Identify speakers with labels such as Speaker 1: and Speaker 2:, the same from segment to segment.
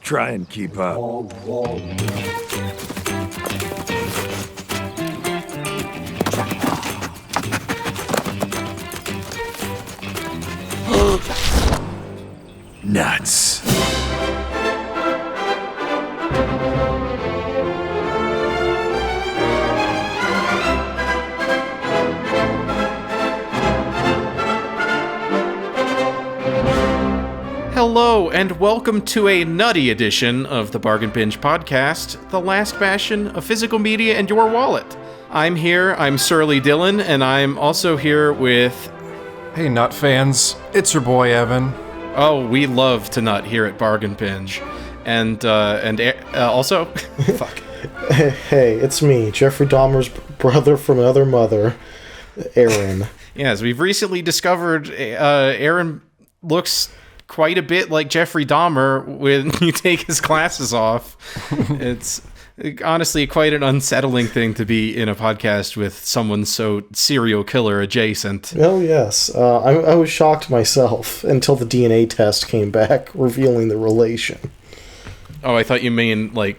Speaker 1: Try and keep up. Nuts.
Speaker 2: Hello, and welcome to a Nutty edition of the Bargain Binge podcast, the last bastion of physical media and your wallet. I'm Surly Dylan, and I'm also here with...
Speaker 3: Hey, Nut fans, it's your boy Evan.
Speaker 2: Oh, we love to nut here at Bargain Binge. And also... Fuck.
Speaker 4: Hey, it's me, Jeffrey Dahmer's brother from another mother, Aaron.
Speaker 2: Yes, we've recently discovered Aaron looks quite a bit like Jeffrey Dahmer when you take his glasses off. It's honestly quite an unsettling thing to be in a podcast with someone so serial killer adjacent.
Speaker 4: Oh, yes. I was shocked myself until the DNA test came back, revealing the relation.
Speaker 2: Oh, I thought you meant like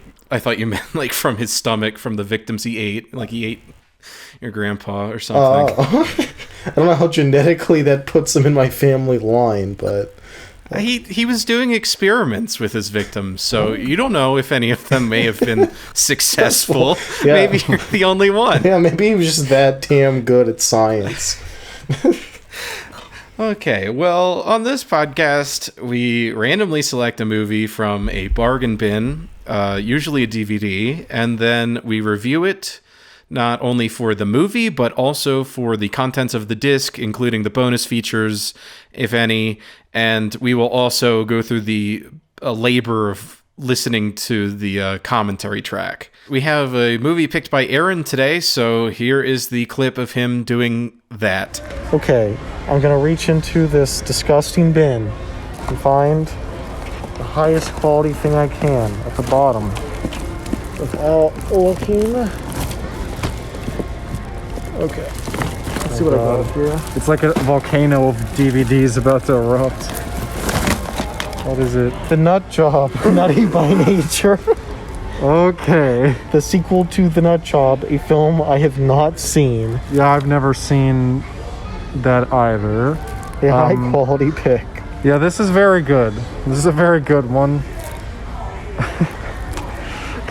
Speaker 2: from his stomach, from the victims he ate. Like he ate your grandpa or something.
Speaker 4: I don't know how genetically that puts him in my family line, but...
Speaker 2: He was doing experiments with his victims, so you don't know if any of them may have been successful. Yeah. Maybe you're the only one.
Speaker 4: Yeah, maybe he was just that damn good at science.
Speaker 2: Okay, well, on this podcast, we randomly select a movie from a bargain bin, usually a DVD, and then we review it, not only for the movie, but also for the contents of the disc, including the bonus features, if any, and we will also go through the labor of listening to the commentary track. We have a movie picked by Aaron today, so here is the clip of him doing that.
Speaker 4: Okay, I'm gonna reach into this disgusting bin and find the highest quality thing I can at the bottom without looking. Okay. Let's see what I got here.
Speaker 3: It's like a volcano of DVDs about to erupt. What is it?
Speaker 4: The Nut Job, Nutty by Nature.
Speaker 3: Okay.
Speaker 4: The sequel to The Nut Job, a film I have not seen.
Speaker 3: Yeah, I've never seen that either.
Speaker 4: A high quality pick.
Speaker 3: Yeah, this is very good. This is a very good one.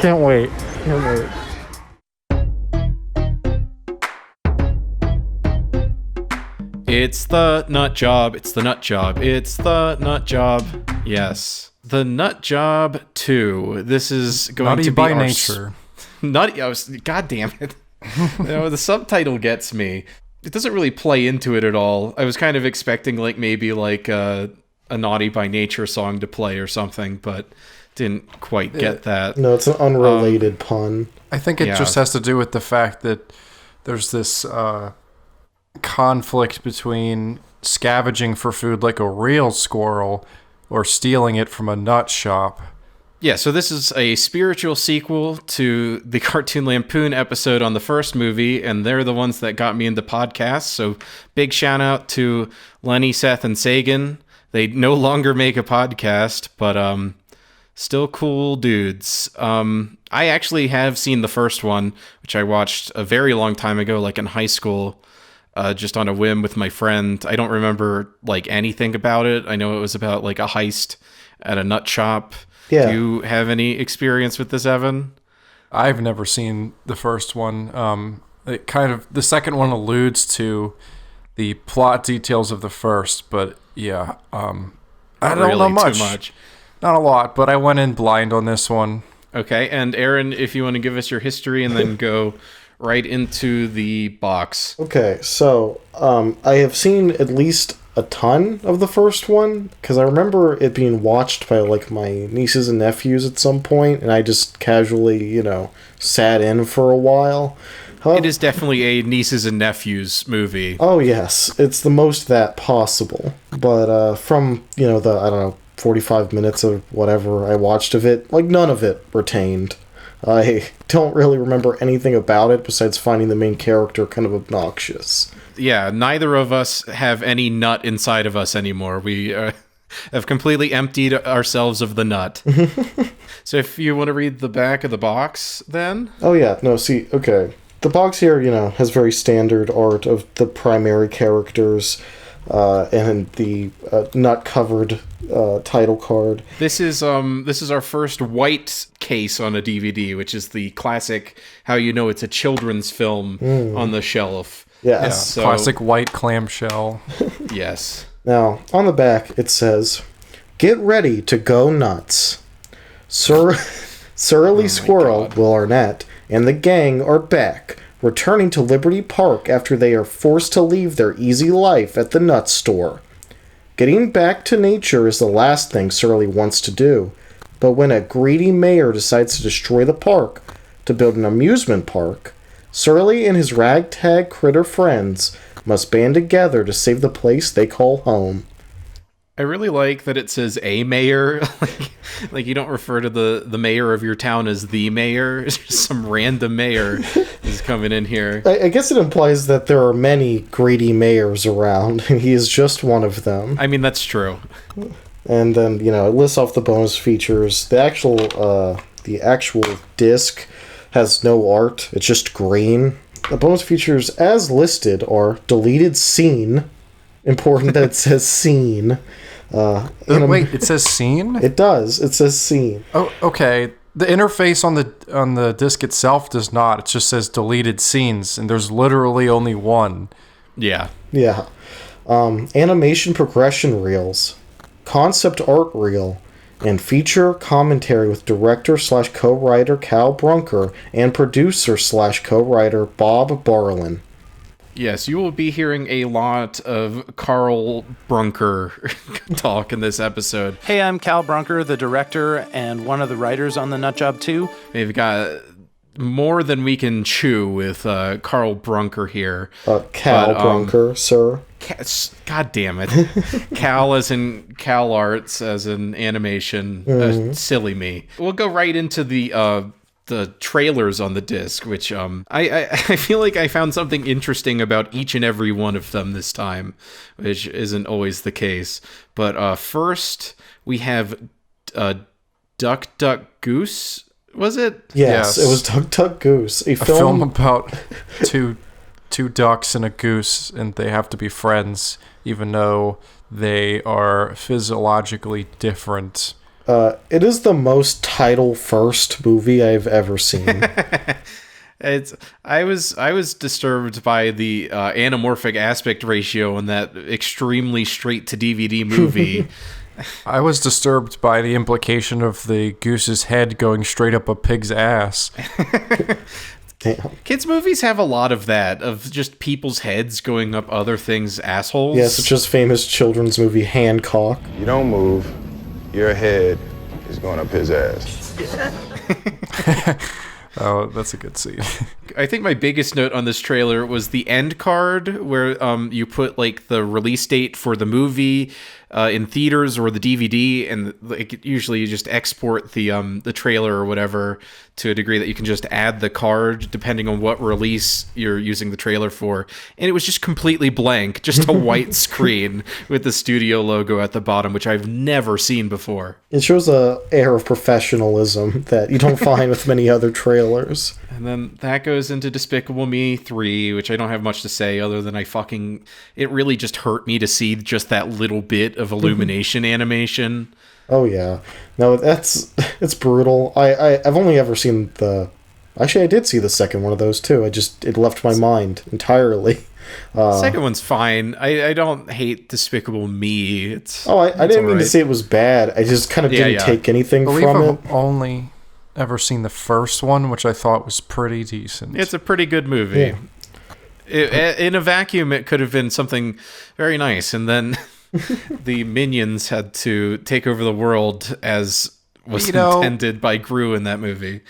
Speaker 3: Can't wait.
Speaker 4: Can't wait.
Speaker 2: It's the Nut Job, it's the Nut Job, it's the Nut Job. Yes. The Nut Job 2. This is going
Speaker 3: Nutty
Speaker 2: to be
Speaker 3: by
Speaker 2: our
Speaker 3: nature.
Speaker 2: Nutty. God damn it. The subtitle gets me. It doesn't really play into it at all. I was kind of expecting maybe a Naughty by Nature song to play or something, but didn't quite get that.
Speaker 4: No, it's an unrelated pun.
Speaker 3: I think it just has to do with the fact that there's this conflict between scavenging for food like a real squirrel or stealing it from a nut shop.
Speaker 2: Yeah, so this is a spiritual sequel to the Cartoon Lampoon episode on the first movie, and they're the ones that got me into podcasts, so big shout out to Lenny, Seth, and Sagan. They no longer make a podcast, but still cool dudes. I actually have seen the first one, which I watched a very long time ago, like in high school, just on a whim with my friend. I don't remember anything about it. I know it was about a heist at a nut shop.
Speaker 4: Yeah.
Speaker 2: Do you have any experience with this, Evan?
Speaker 3: I've never seen the first one. The second one alludes to the plot details of the first, but yeah, I don't
Speaker 2: really
Speaker 3: know much.
Speaker 2: Too much.
Speaker 3: Not a lot, but I went in blind on this one.
Speaker 2: Okay, and Aaron, if you want to give us your history and then go right into the box.
Speaker 4: Okay, so I have seen at least a ton of the first one, because I remember it being watched by my nieces and nephews at some point, and I just casually, sat in for a while.
Speaker 2: It is definitely a nieces and nephews movie.
Speaker 4: Oh yes, it's the most that possible. But from, the, I don't know, 45 minutes of whatever I watched of it, none of it retained. I don't really remember anything about it besides finding the main character kind of obnoxious.
Speaker 2: Yeah, neither of us have any nut inside of us anymore. We have completely emptied ourselves of the nut. So if you want to read the back of the box, then?
Speaker 4: Oh, yeah. No, see, okay. The box here, has very standard art of the primary characters and the nut-covered title card.
Speaker 2: This is our first white case on a DVD, which is the classic how you know it's a children's film on the shelf.
Speaker 4: Yes.
Speaker 3: Yeah,
Speaker 2: So-
Speaker 3: classic white clamshell.
Speaker 2: Yes.
Speaker 4: Now, on the back, it says, "Get ready to go nuts. Surly Squirrel,
Speaker 2: God.
Speaker 4: Will Arnett, and the gang are back, returning to Liberty Park after they are forced to leave their easy life at the nut store. Getting back to nature is the last thing Surly wants to do, but when a greedy mayor decides to destroy the park to build an amusement park, Surly and his ragtag critter friends must band together to save the place they call home."
Speaker 2: I really like that it says a mayor. like you don't refer to the mayor of your town as the mayor. It's just some random mayor is coming in here.
Speaker 4: I guess it implies that there are many greedy mayors around, and he is just one of them.
Speaker 2: I mean, that's true.
Speaker 4: And then, it lists off the bonus features. The actual disc has no art. It's just green. The bonus features, as listed, are deleted scene. Important that it says scene.
Speaker 3: Wait, it says scene?
Speaker 4: It does. It says scene.
Speaker 3: Oh, okay. The interface on the disc itself does not. It just says deleted scenes, and there's literally only one.
Speaker 2: Yeah.
Speaker 4: Yeah. Animation progression reels, concept art reel, and feature commentary with director/co-writer Cal Brunker and producer/co-writer Bob Barlin.
Speaker 2: Yes, you will be hearing a lot of Carl Brunker talk in this episode.
Speaker 1: Hey, I'm Cal Brunker, the director and one of the writers on The Nut Job 2.
Speaker 2: We've got more than we can chew with Carl Brunker here.
Speaker 4: Cal Brunker, sir.
Speaker 2: God damn it. Cal as in Cal Arts, as in animation. Silly me. We'll go right into the trailers on the disc, which I feel like I found something interesting about each and every one of them this time, which isn't always the case. But first, we have Duck Duck Goose. Was it?
Speaker 4: Yes, it was Duck Duck Goose. A
Speaker 3: film about two ducks and a goose, and they have to be friends, even though they are physiologically different.
Speaker 4: It is the most title first movie I've ever seen.
Speaker 2: I was disturbed by the anamorphic aspect ratio in that extremely straight to DVD movie.
Speaker 3: I was disturbed by the implication of the goose's head going straight up a pig's ass.
Speaker 4: Damn.
Speaker 2: Kids movies have a lot of that, of just people's heads going up other things' assholes.
Speaker 4: Yeah, such as famous children's movie Hancock.
Speaker 5: You don't move, your head is going up his ass.
Speaker 3: Oh, that's a good scene.
Speaker 2: I think my biggest note on this trailer was the end card, where you put like the release date for the movie in theaters or the DVD, and like usually you just export the trailer or whatever to a degree that you can just add the card depending on what release you're using the trailer for. And it was just completely blank, just a white screen with the studio logo at the bottom, which I've never seen before.
Speaker 4: It shows a air of professionalism that you don't find with many other trailers.
Speaker 2: And then that goes into Despicable Me 3, which I don't have much to say other than it really just hurt me to see just that little bit of illumination animation.
Speaker 4: Oh yeah, no, it's brutal. I've only ever seen actually I did see the second one of those too. It left my mind entirely.
Speaker 2: Second one's fine. I don't hate Despicable Me.
Speaker 4: I didn't mean to say it was bad. I just kind of didn't take anything
Speaker 3: I
Speaker 4: from
Speaker 3: believe
Speaker 4: it.
Speaker 3: I've only ever seen the first one, which I thought was pretty decent.
Speaker 2: It's a pretty good movie.
Speaker 4: Yeah.
Speaker 2: In a vacuum, it could have been something very nice, and then the minions had to take over the world as was intended by Gru in that movie.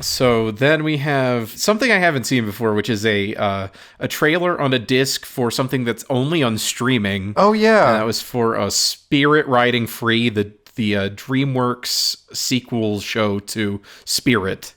Speaker 2: So then we have something I haven't seen before, which is a trailer on a disc for something that's only on streaming.
Speaker 3: Oh yeah,
Speaker 2: and that was for Spirit Riding Free, the DreamWorks sequel show to Spirit.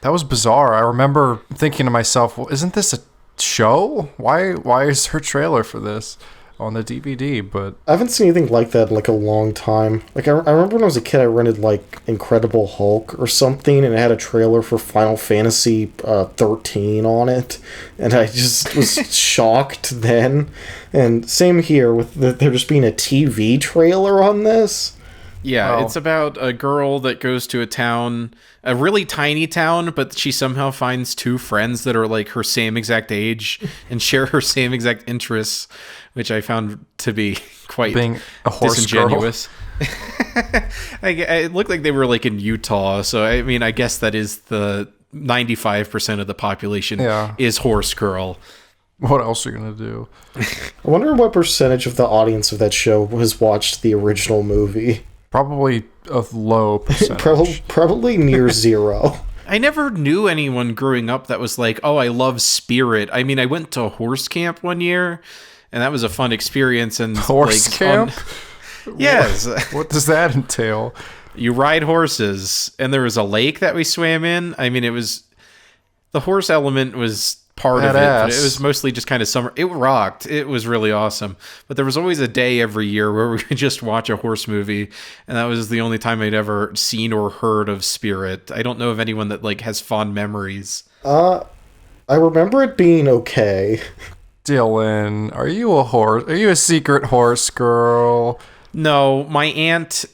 Speaker 3: that was bizarre. I remember thinking to myself, "Well, isn't this a show? Why is there a trailer for this?" on the DVD, but
Speaker 4: I haven't seen anything like that in like a long time. Like I remember when I was a kid, I rented like Incredible Hulk or something, and it had a trailer for Final Fantasy 13 on it, and I just was shocked then. And same here with there just being a TV trailer on this.
Speaker 2: Yeah,
Speaker 3: Oh.
Speaker 2: it's about a girl that goes to a town, a really tiny town, but she somehow finds two friends that are like her same exact age and share her same exact interests, which I found to be quite
Speaker 3: being a horse
Speaker 2: disingenuous. It looked like they were like in Utah, so I mean, I guess that is the 95% of the population is horse girl.
Speaker 3: What else are you gonna do?
Speaker 4: I wonder what percentage of the audience of that show has watched the original movie.
Speaker 3: Probably a low percentage.
Speaker 4: Probably near zero.
Speaker 2: I never knew anyone growing up that was like, oh, I love Spirit. I mean, I went to horse camp one year, and that was a fun experience. And
Speaker 3: Horse
Speaker 2: like,
Speaker 3: camp?
Speaker 2: Yes.
Speaker 3: What does that entail?
Speaker 2: You ride horses, and there was a lake that we swam in. I mean, the horse element was part of it, but it was mostly just kind of summer. It rocked. It was really awesome. But there was always a day every year where we could just watch a horse movie, and that was the only time I'd ever seen or heard of Spirit. I don't know of anyone that like has fond memories.
Speaker 4: I remember it being okay.
Speaker 3: Dylan, are you a horse? Are you a secret horse girl?
Speaker 2: No, my aunt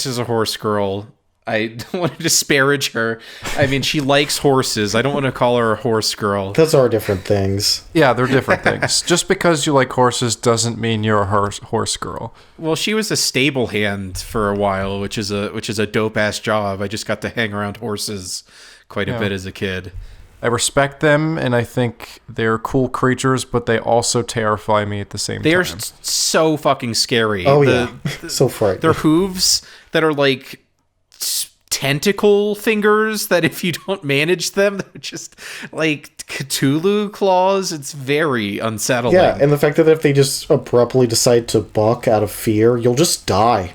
Speaker 2: is a horse girl. I don't want to disparage her. I mean, she likes horses. I don't want to call her a horse girl.
Speaker 4: Those are different things.
Speaker 3: Yeah, they're different things. Just because you like horses doesn't mean you're a horse girl.
Speaker 2: Well, she was a stable hand for a while, which is a dope ass job. I just got to hang around horses quite a bit as a kid.
Speaker 3: I respect them, and I think they're cool creatures, but they also terrify me at the same time.
Speaker 2: They're so fucking scary.
Speaker 4: Oh, yeah. So frightening.
Speaker 2: Their hooves that are like tentacle fingers that if you don't manage them, they're just like Cthulhu claws. It's very unsettling.
Speaker 4: Yeah, and the fact that if they just abruptly decide to buck out of fear, you'll just die.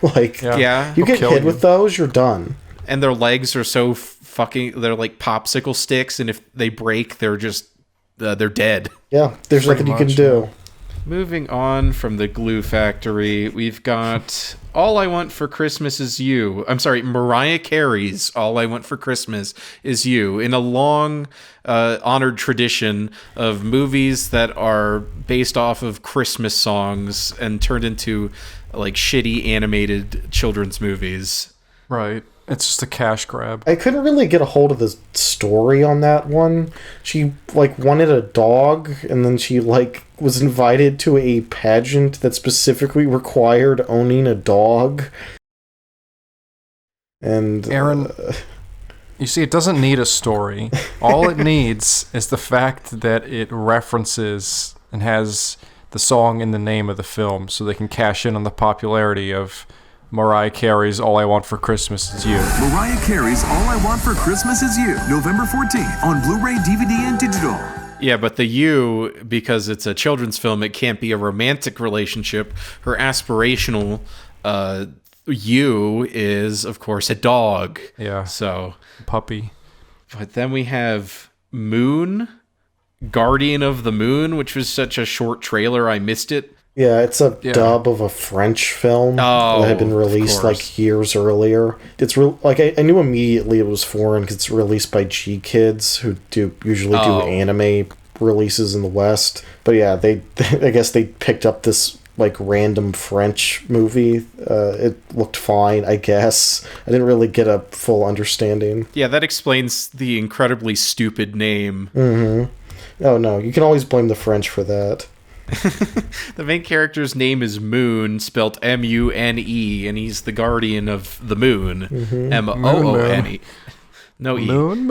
Speaker 4: Like,
Speaker 2: Yeah.
Speaker 4: you get
Speaker 3: kill
Speaker 4: hit
Speaker 3: you.
Speaker 4: with those, you're done.
Speaker 2: And their legs are so they're like popsicle sticks, and if they break, they're just they're dead.
Speaker 4: Yeah, there's
Speaker 3: Pretty
Speaker 4: nothing you can
Speaker 3: much,
Speaker 4: do.
Speaker 2: Moving on from the glue factory, we've got All I Want for Christmas Is You. I'm sorry, Mariah Carey's All I Want for Christmas Is You, in a long honored tradition of movies that are based off of Christmas songs and turned into like shitty animated children's movies.
Speaker 3: Right. It's just a cash grab.
Speaker 4: I couldn't really get a hold of the story on that one. She, like, wanted a dog, and then she, like, was invited to a pageant that specifically required owning a dog. And...
Speaker 3: Aaron, you see, it doesn't need a story. All it needs is the fact that it references and has the song in the name of the film, so they can cash in on the popularity of Mariah Carey's All I Want for Christmas Is You.
Speaker 6: Mariah Carey's All I Want for Christmas Is You, November 14th on Blu-ray, DVD, and digital.
Speaker 2: Yeah, but the you, because it's a children's film, it can't be a romantic relationship. Her aspirational you is, of course, a dog.
Speaker 3: Yeah.
Speaker 2: So,
Speaker 3: Puppy.
Speaker 2: but then we have Moon, Guardian of the Moon, which was such a short trailer, I missed it.
Speaker 4: Yeah, it's a dub of a French film that had been released like years earlier. It's real. Like I knew immediately it was foreign because it's released by G Kids, who usually do anime releases in the West. But yeah, I guess they picked up this like random French movie. It looked fine, I guess. I didn't really get a full understanding.
Speaker 2: Yeah, that explains the incredibly stupid name.
Speaker 4: Mm-hmm. Oh no, you can always blame the French for that.
Speaker 2: The main character's name is Moon, spelled M-U-N-E, and he's the guardian of the moon. M-O-O-N-E. No E.
Speaker 3: Moon.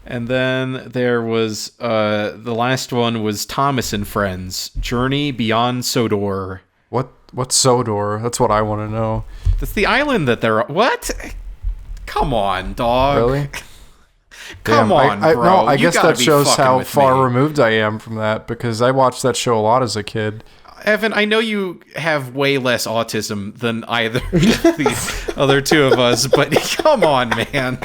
Speaker 2: And then there was, the last one was Thomas and Friends, Journey Beyond Sodor.
Speaker 3: What's Sodor? That's what I want to know.
Speaker 2: That's the island that they're... What? Come on, dog.
Speaker 3: Really?
Speaker 2: Come on, bro.
Speaker 3: No, I guess that shows how far
Speaker 2: me.
Speaker 3: removed I am from that, because I watched that show a lot as a kid.
Speaker 2: Evan, I know you have way less autism than either of the other two of us, but come on, man.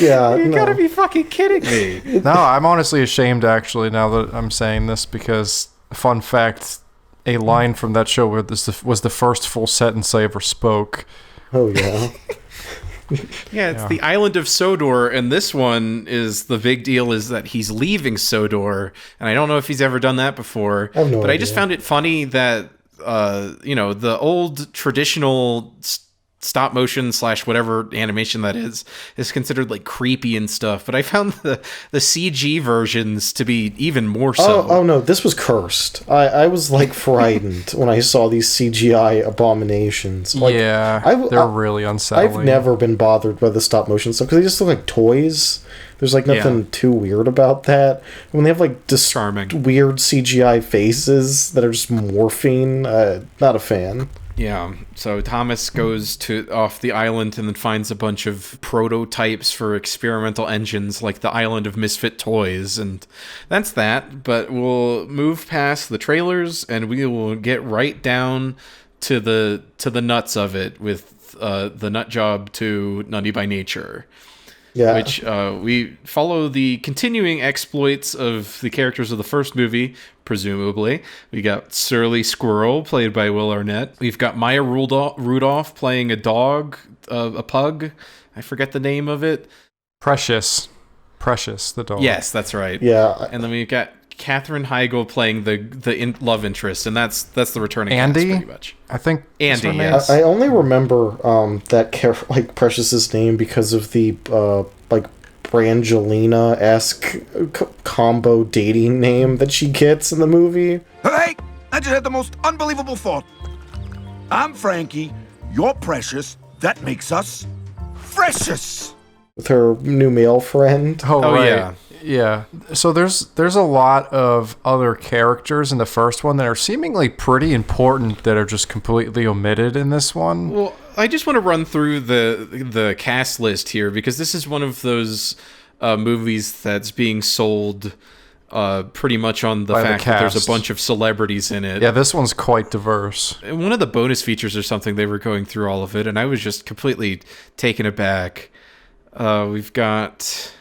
Speaker 4: Yeah,
Speaker 2: You
Speaker 4: no.
Speaker 2: gotta be fucking kidding me.
Speaker 3: No, I'm honestly ashamed, actually, now that I'm saying this, because, fun fact, a line from that show was the first full sentence I ever spoke.
Speaker 4: Oh, yeah.
Speaker 2: Yeah, it's the island of Sodor, and this one is the big deal is that he's leaving Sodor, and I don't know if he's ever done that before.
Speaker 4: I have no
Speaker 2: but I
Speaker 4: idea.
Speaker 2: just found it funny that the old traditional stop motion / whatever animation that is considered like creepy and stuff. But I found the CG versions to be even more so.
Speaker 4: Oh no, this was cursed. I was like frightened when I saw these CGI abominations. Like,
Speaker 3: they're really unsettling.
Speaker 4: I've never been bothered by the stop motion stuff because they just look like toys. There's like nothing too weird about that. When they have like
Speaker 2: Charming.
Speaker 4: weird CGI faces that are just morphine, not a fan.
Speaker 2: Yeah, so Thomas goes off the island and then finds a bunch of prototypes for experimental engines like the Island of Misfit Toys, and that's that. But we'll move past the trailers and we will get right down to the nuts of it with the nut job to Nutty by Nature.
Speaker 4: Yeah.
Speaker 2: Which we follow the continuing exploits of the characters of the first movie, presumably. We got Surly Squirrel, played by Will Arnett. We've got Maya Rudolph playing a dog, a pug. I forget the name of it.
Speaker 3: Precious, the dog.
Speaker 2: Yes, that's right.
Speaker 4: Yeah.
Speaker 2: And then we've got Katherine Heigl playing the love interest, and that's the returning
Speaker 3: Andy?
Speaker 2: cast, pretty much.
Speaker 3: I think
Speaker 2: Andy,
Speaker 3: her name.
Speaker 2: yes.
Speaker 4: I only remember that Precious's name because of the like Brangelina-esque combo dating name that she gets in the movie.
Speaker 7: Hey, I just had the most unbelievable thought. I'm Frankie, you're Precious, that makes us Freshous.
Speaker 4: With her new male friend.
Speaker 3: Oh,
Speaker 2: Oh,
Speaker 3: right.
Speaker 2: yeah.
Speaker 3: Yeah. So there's a lot of other characters in the first one that are seemingly pretty important that are just completely omitted in this one.
Speaker 2: Well, I just want to run through the cast list here because this is one of those movies that's being sold pretty much on the
Speaker 3: By the
Speaker 2: fact that there's a
Speaker 3: cast.
Speaker 2: bunch of celebrities in it.
Speaker 3: Yeah, this one's quite diverse.
Speaker 2: And one of the bonus features or something, they were going through all of it, and I was just completely taken aback. We've got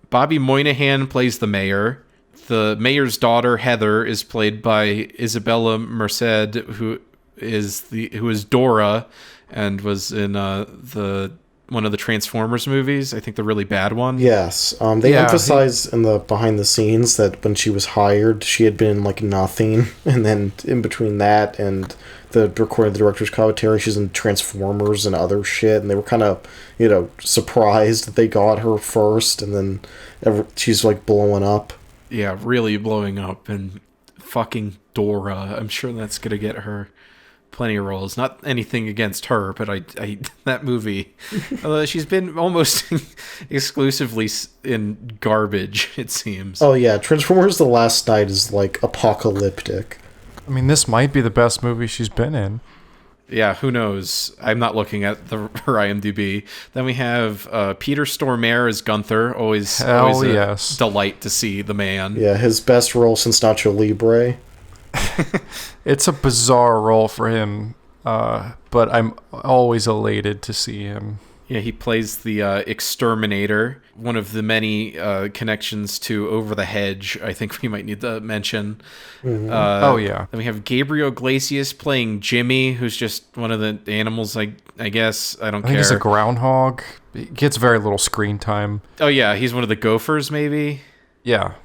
Speaker 2: Bobby Moynihan plays the mayor. The mayor's daughter, Heather, is played by Isabella Merced, who is Dora and was in one of the Transformers movies. I think the really bad one.
Speaker 4: Yes. They
Speaker 3: Yeah,
Speaker 4: emphasize in the behind the scenes that when she was hired, she had been like nothing. And then in between that and the recording of the director's commentary, she's in Transformers and other shit. And they were kind of, surprised that they got her first. And then she's like blowing up.
Speaker 2: Yeah, really blowing up. And fucking Dora. I'm sure that's going to get her plenty of roles. Not anything against her, but I that movie, she's been almost exclusively in garbage, it seems.
Speaker 4: Oh, yeah. Transformers The Last Night is like apocalyptic.
Speaker 3: I mean, this might be the best movie she's been in.
Speaker 2: Yeah, who knows? I'm not looking at her IMDb. Then we have Peter Stormare as Gunther. Always a
Speaker 3: yes.
Speaker 2: delight to see the man.
Speaker 4: Yeah, his best role since Nacho Libre.
Speaker 3: It's a bizarre role for him, but I'm always elated to see him.
Speaker 2: Yeah, he plays the exterminator, one of the many connections to Over the Hedge, I think we might need to mention.
Speaker 4: Mm-hmm.
Speaker 3: Oh, yeah.
Speaker 2: Then we have Gabriel Iglesias playing Jimmy, who's just one of the animals, I guess. I don't
Speaker 3: I think
Speaker 2: care.
Speaker 3: he's a groundhog. He gets very little screen time.
Speaker 2: Oh, yeah, he's one of the gophers, maybe?
Speaker 3: Yeah.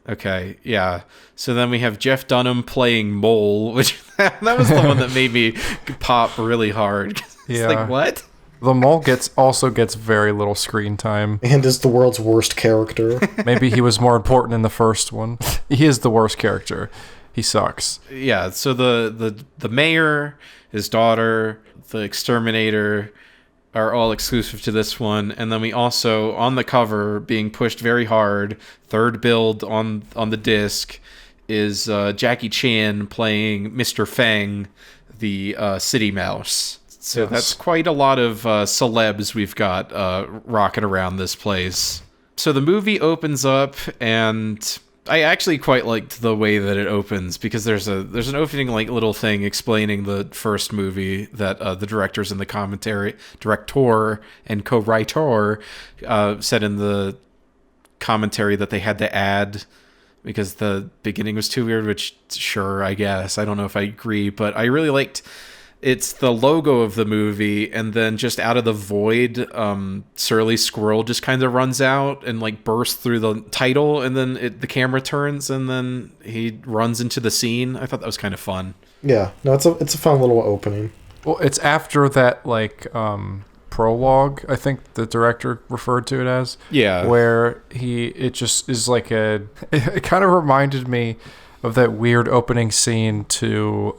Speaker 2: Okay, yeah. So then we have Jeff Dunham playing Mole, which that was the one that made me pop really hard. It's
Speaker 3: Yeah.
Speaker 2: like, what?
Speaker 3: The mole also gets very little screen time.
Speaker 4: And is the world's worst character.
Speaker 3: Maybe he was more important in the first one. He is the worst character. He sucks.
Speaker 2: Yeah, so the mayor, his daughter, the exterminator are all exclusive to this one. And then we also, on the cover, being pushed very hard, third build on the disc, is Jackie Chan playing Mr. Fang, the city mouse. So
Speaker 3: Yes.
Speaker 2: that's quite a lot of celebs we've got rocking around this place. So the movie opens up, and I actually quite liked the way that it opens because there's an opening like little thing explaining the first movie that the director and co-writer said in the commentary that they had to add because the beginning was too weird, which sure, I guess. I don't know if I agree, but I really liked it's the logo of the movie, and then just out of the void, Surly Squirrel just kind of runs out and like bursts through the title, and then the camera turns, and then he runs into the scene. I thought that was kind of fun.
Speaker 4: Yeah, no, it's a fun little opening.
Speaker 3: Well, it's after that like prologue, I think the director referred to it as.
Speaker 2: Yeah.
Speaker 3: Where it just is like it kind of reminded me of that weird opening scene to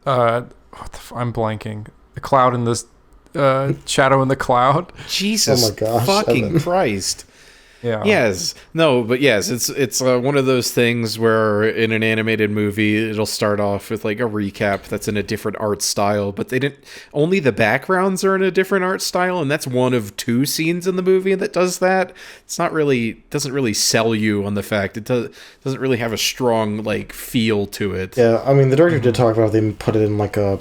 Speaker 3: I'm blanking. The Cloud in this Shadow in the Cloud.
Speaker 2: Jesus,
Speaker 4: oh my gosh,
Speaker 2: fucking
Speaker 4: Evan.
Speaker 2: Christ.
Speaker 3: Yeah.
Speaker 2: Yes. No, but yes, it's one of those things where in an animated movie, it'll start off with like a recap that's in a different art style, but only the backgrounds are in a different art style, and that's one of two scenes in the movie that does that. It's not really, doesn't really sell you on the fact it doesn't really have a strong like feel to it.
Speaker 4: Yeah, I mean, the director did talk about they put it in like a,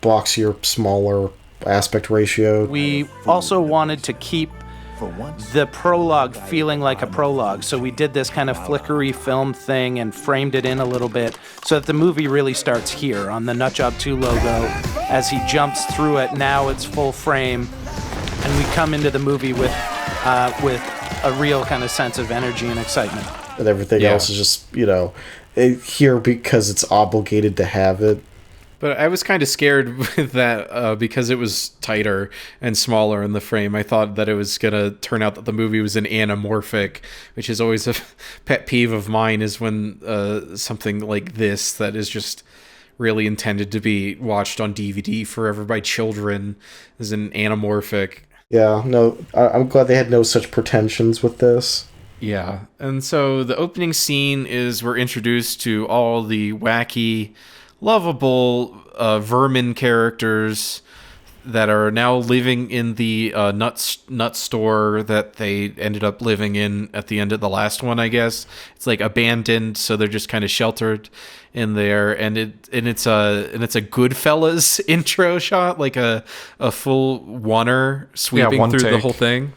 Speaker 4: boxier, smaller aspect ratio.
Speaker 1: We also wanted to keep the prologue feeling like a prologue, so we did this kind of flickery film thing and framed it in a little bit so that the movie really starts here on the Nutjob 2 logo. As he jumps through it, now it's full frame, and we come into the movie with a real kind of sense of energy and excitement.
Speaker 4: And everything else is just, here because it's obligated to have it.
Speaker 2: But I was kind of scared with that because it was tighter and smaller in the frame. I thought that it was going to turn out that the movie was an anamorphic, which is always a pet peeve of mine, is when something like this that is just really intended to be watched on DVD forever by children is an anamorphic.
Speaker 4: Yeah, no, I'm glad they had no such pretensions with this.
Speaker 2: Yeah, and so the opening scene is we're introduced to all the wacky, lovable vermin characters that are now living in the nut store that they ended up living in at the end of the last one, I guess. It's like abandoned, so they're just kind of sheltered in there, and it's a Goodfellas intro shot, like a full oneer sweeping
Speaker 3: one
Speaker 2: through the
Speaker 3: take.
Speaker 2: whole thing.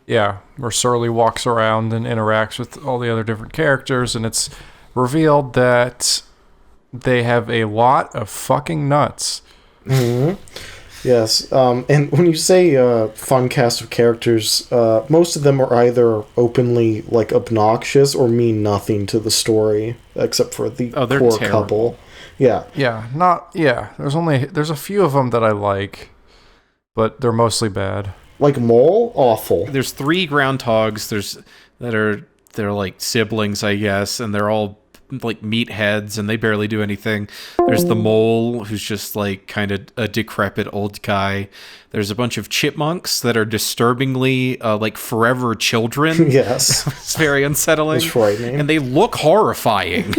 Speaker 3: Yeah, where Surly walks around and interacts with all the other different characters, and it's revealed that they have a lot of fucking nuts.
Speaker 4: Mm-hmm. Yes, and when you say fun cast of characters, most of them are either openly like obnoxious or mean nothing to the story, except for the poor
Speaker 2: terrible
Speaker 4: couple. Yeah.
Speaker 3: There's a few of them that I like, but they're mostly bad.
Speaker 4: Like Mole, awful.
Speaker 2: There's 3 groundhogs. They're like siblings, I guess, and they're all like meatheads, and they barely do anything. There's the mole, who's just like kind of a decrepit old guy. There's a bunch of chipmunks that are disturbingly like forever children.
Speaker 4: Yes.
Speaker 2: It's very unsettling.
Speaker 4: It's frightening.
Speaker 2: And they look horrifying.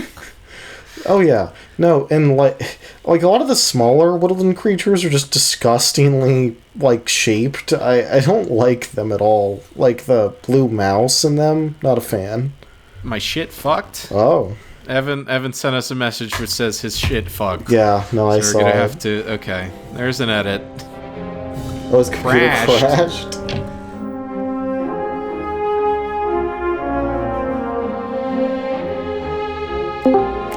Speaker 4: Oh yeah, no, and like a lot of the smaller woodland creatures are just disgustingly like shaped. I don't like them at all. Like the blue mouse in them, not a fan.
Speaker 2: My shit fucked.
Speaker 4: Oh.
Speaker 2: Evan sent us a message which says his shit fucked.
Speaker 4: Yeah, no, I
Speaker 2: so
Speaker 4: saw
Speaker 2: we're gonna
Speaker 4: it.
Speaker 2: have to. Okay, there's an edit.
Speaker 4: Oh, his computer
Speaker 2: Crashed.
Speaker 4: crashed.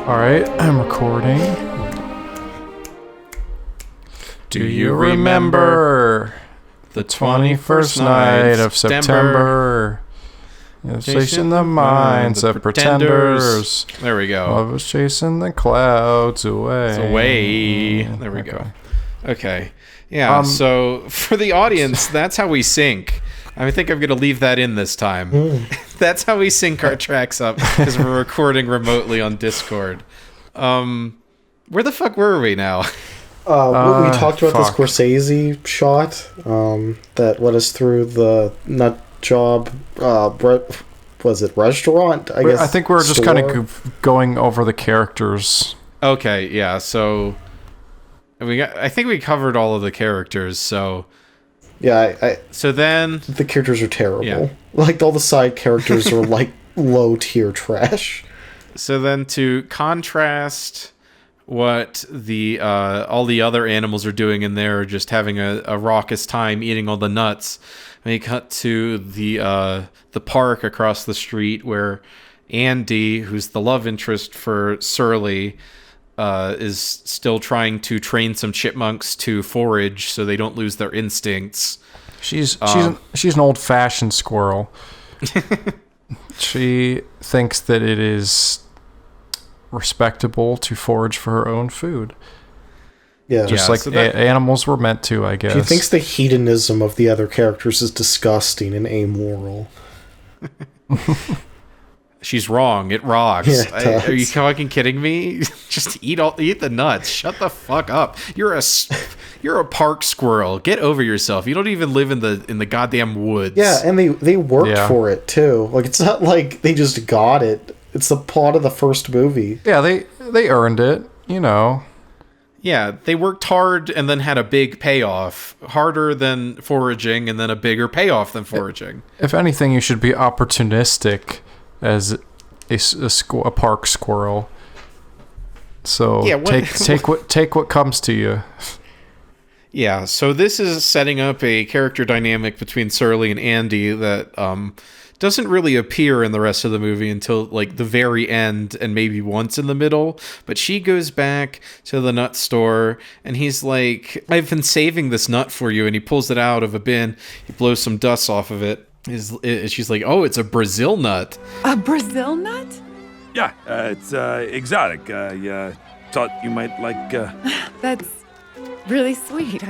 Speaker 3: All right, I'm recording. Do you remember the 21st night of September? Chasing the minds of pretenders.
Speaker 2: There we go.
Speaker 3: Love was chasing the clouds away.
Speaker 2: It's away. There we go. Okay. Yeah, so for the audience, that's how we sync. I think I'm going to leave that in this time. That's how we sync our tracks up, because we're recording remotely on Discord. Where the fuck were we now?
Speaker 4: We talked about the Scorsese shot that led us through the nut job. Was it restaurant? I guess.
Speaker 3: I think we're just kind of going over the characters.
Speaker 2: Okay, yeah. So I think we covered all of the characters. So
Speaker 4: Yeah,
Speaker 2: So then
Speaker 4: the characters are terrible.
Speaker 2: Yeah.
Speaker 4: Like, all the side characters are, like, low-tier trash.
Speaker 2: So then to contrast what the all the other animals are doing in there, just having a raucous time eating all the nuts, we cut to the park across the street where Andy, who's the love interest for Surly, is still trying to train some chipmunks to forage so they don't lose their instincts.
Speaker 3: She's an old-fashioned squirrel. She thinks that it is respectable to forage for her own food.
Speaker 4: Yeah.
Speaker 3: Just
Speaker 2: Yeah,
Speaker 3: like
Speaker 2: so that-
Speaker 3: animals were meant to, I guess.
Speaker 4: She thinks the hedonism of the other characters is disgusting and amoral.
Speaker 2: She's wrong. It rocks.
Speaker 4: Yeah, it does.
Speaker 2: Are you fucking kidding me? Just eat the nuts. Shut the fuck up. You're a park squirrel. Get over yourself. You don't even live in the goddamn woods.
Speaker 4: Yeah, and they worked
Speaker 3: Yeah.
Speaker 4: for it, too. Like, it's not like they just got it. It's the plot of the first movie.
Speaker 3: Yeah, they earned it, you know.
Speaker 2: Yeah, they worked hard and then had a big payoff. Harder than foraging and then a bigger payoff than foraging.
Speaker 3: If anything, you should be opportunistic as a park squirrel. So
Speaker 2: Yeah,
Speaker 3: take what comes to you.
Speaker 2: Yeah, so this is setting up a character dynamic between Surly and Andy that doesn't really appear in the rest of the movie until like the very end and maybe once in the middle. But she goes back to the nut store and he's like, I've been saving this nut for you. And he pulls it out of a bin. He blows some dust off of it. She's like, oh, it's a Brazil nut.
Speaker 8: A Brazil nut?
Speaker 6: Yeah, it's exotic. I thought you might like.
Speaker 8: That's really sweet.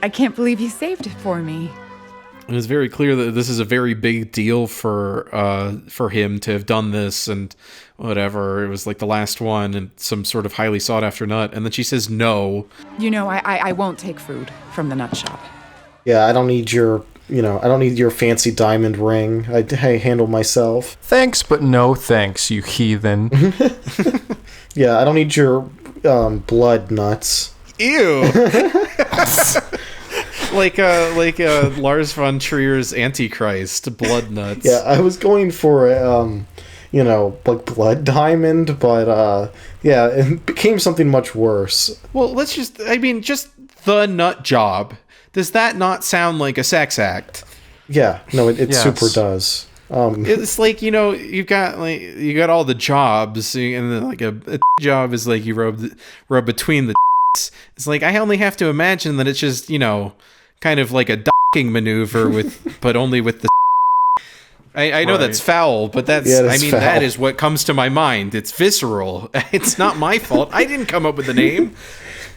Speaker 8: I can't believe you saved it for me.
Speaker 2: It was very clear that this is a very big deal for him to have done this and whatever. It was like the last one and some sort of highly sought after nut. And then she says no.
Speaker 8: You know, I won't take food from the nut shop.
Speaker 4: Yeah, I don't need your fancy diamond ring. I handle myself.
Speaker 3: Thanks, but no thanks, you heathen.
Speaker 4: Yeah, I don't need your blood nuts.
Speaker 2: Ew. like Lars von Trier's Antichrist, blood nuts.
Speaker 4: Yeah, I was going for like blood diamond, but yeah, it became something much worse.
Speaker 2: Well, just the nut job. Does that not sound like a sex act?
Speaker 4: Yeah, no, it
Speaker 3: Yes.
Speaker 4: super does.
Speaker 2: It's like, you've got all the jobs, and then like a job is like you rub between the. It's like I only have to imagine that it's just kind of like a docking maneuver but only with the. I know that's foul, but foul. That is what comes to my mind. It's visceral. It's not my fault. I didn't come up with the name.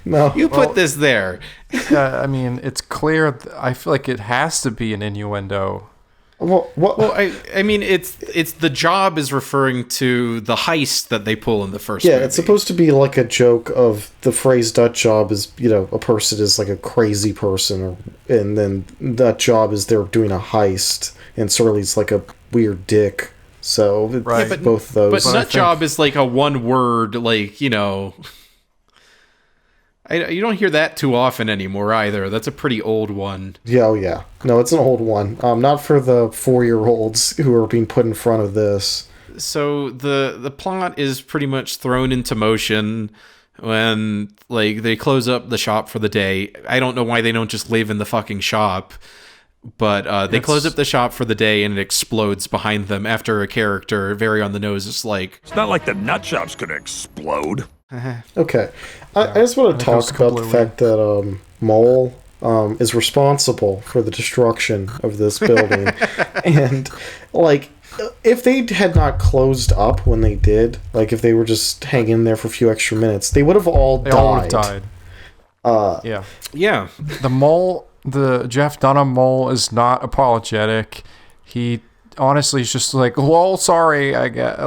Speaker 4: No,
Speaker 2: you put this there.
Speaker 3: It's clear. I feel like it has to be an innuendo.
Speaker 4: Well,
Speaker 2: it's the job is referring to the heist that they pull in the first movie.
Speaker 4: It's supposed to be like a joke of the phrase "nut job" is a person is like a crazy person, and then nut job is they're doing a heist, and Surly's like a weird dick. So it's both those.
Speaker 2: But nut job is like a one word, you don't hear that too often anymore either. That's a pretty old one.
Speaker 4: Yeah, oh yeah. No, it's an old one. Not for the 4-year-olds who are being put in front of this.
Speaker 2: So the plot is pretty much thrown into motion when they close up the shop for the day. I don't know why they don't just live in the fucking shop, but they close up the shop for the day and it explodes behind them after a character very on the nose is like,
Speaker 6: It's not like the nut shop's gonna explode.
Speaker 4: Okay. I just want to talk about the fact that Mole is responsible for the destruction of this building. And, if they had not closed up when they did, if they were just hanging there for a few extra minutes, they would have all died.
Speaker 3: All would have died. Yeah.
Speaker 2: Yeah.
Speaker 3: The mole, the Jeff Dunham mole is not apologetic. He honestly is just like, lol, sorry, I get,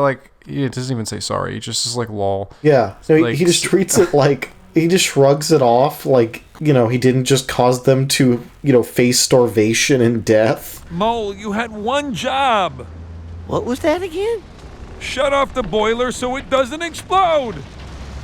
Speaker 3: he doesn't even say sorry. He just is like, lol.
Speaker 4: Yeah. So he just treats it he just shrugs it off he didn't just cause them to, face starvation and death.
Speaker 6: Mole, you had one job.
Speaker 9: What was that again?
Speaker 6: Shut off the boiler so it doesn't explode.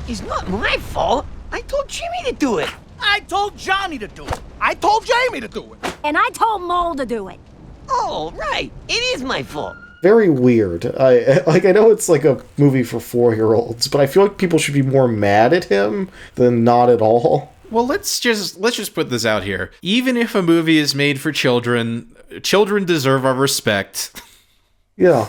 Speaker 9: It's not my fault. I told Jimmy to do it.
Speaker 7: I told Johnny to do it. I told Jamie to do it.
Speaker 10: And I told Mole to do it.
Speaker 9: Oh, right. It is my fault.
Speaker 4: Very weird. I know it's like a movie for 4-year-olds, but I feel like people should be more mad at him than not at all.
Speaker 2: Well, let's just put this out here. Even if a movie is made for children, children deserve our respect.
Speaker 4: Yeah.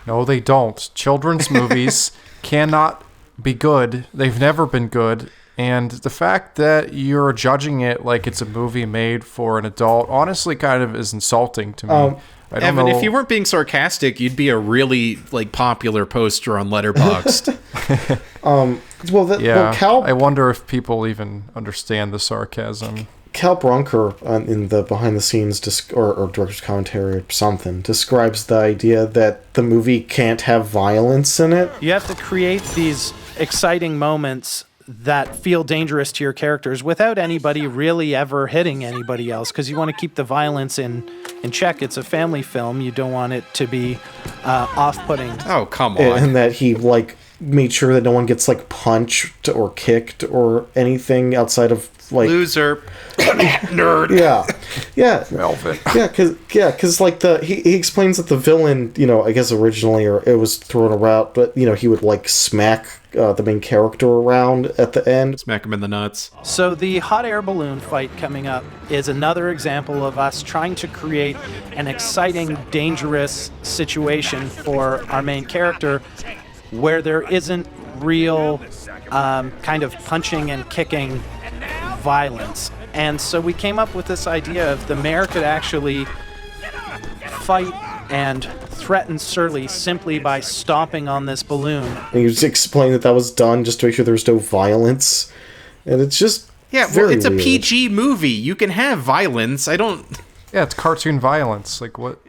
Speaker 3: No, they don't. Children's movies cannot be good. They've never been good. And the fact that you're judging it like it's a movie made for an adult honestly kind of is insulting to me. I don't
Speaker 2: Evan,
Speaker 3: know.
Speaker 2: if you weren't being sarcastic, you'd be a really popular poster on Letterboxd.
Speaker 3: Cal, I wonder if people even understand the sarcasm.
Speaker 4: Cal Brunker in the behind the scenes or director's commentary or something describes the idea that the movie can't have violence in it.
Speaker 1: You have to create these exciting moments that feel dangerous to your characters without anybody really ever hitting anybody else, because you want to keep the violence in check. It's a family film. You don't want it to be off-putting.
Speaker 2: Oh, come on.
Speaker 4: And that he made sure that no one gets punched or kicked or anything outside of
Speaker 2: loser. Nerd.
Speaker 4: Yeah.
Speaker 3: Velvet.
Speaker 4: Because he explains that the villain, I guess originally, or it was thrown around, but he would smack the main character around at the end.
Speaker 2: Smack him in the nuts.
Speaker 1: So the hot air balloon fight coming up is another example of us trying to create an exciting, dangerous situation for our main character where there isn't real kind of punching and kicking violence. And so we came up with this idea of the mayor could actually fight and threaten Surly simply by stomping on this balloon.
Speaker 4: And you just explained that was done just to make sure there's no violence. And it's just
Speaker 2: it's
Speaker 4: weird.
Speaker 2: A PG movie. You can have violence.
Speaker 3: Yeah, it's cartoon violence. What?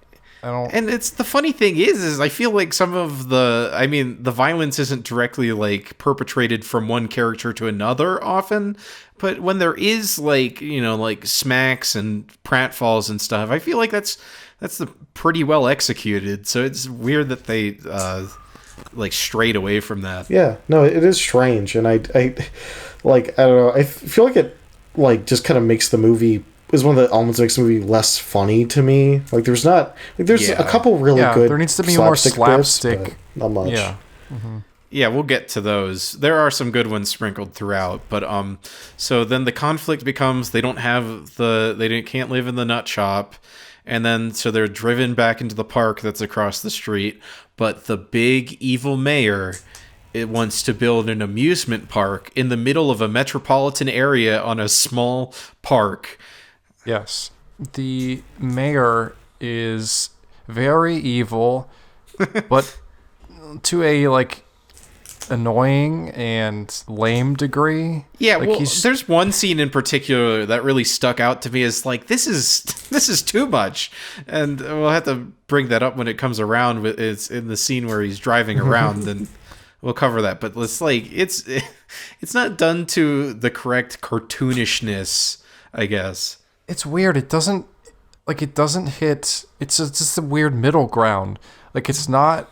Speaker 3: I don't...
Speaker 2: And it's the funny thing is I feel like some of the violence isn't directly perpetrated from one character to another often, but when there is smacks and pratfalls and stuff, I feel like that's pretty well executed. So it's weird that they strayed away from that.
Speaker 4: Yeah, no, it is strange, and I don't know. I feel like it just kind of makes the movie. Is one of the elements that makes the movie less funny to me. There's not there's a couple really good.
Speaker 3: There needs to be more slapstick.
Speaker 4: Bits, not much.
Speaker 3: Yeah. Mm-hmm.
Speaker 2: Yeah, we'll get to those. There are some good ones sprinkled throughout, but so then the conflict becomes they can't live in the nut shop, and then so they're driven back into the park that's across the street, but the big evil mayor wants to build an amusement park in the middle of a metropolitan area on a small park.
Speaker 3: Yes. The mayor is very evil, but to a annoying and lame degree.
Speaker 2: Yeah, there's one scene in particular that really stuck out to me as this is too much. And we'll have to bring that up when it comes around. It's in the scene where he's driving around and we'll cover that. But it's not done to the correct cartoonishness, I guess.
Speaker 3: It's weird. It doesn't hit. It's just a weird middle ground. It's not.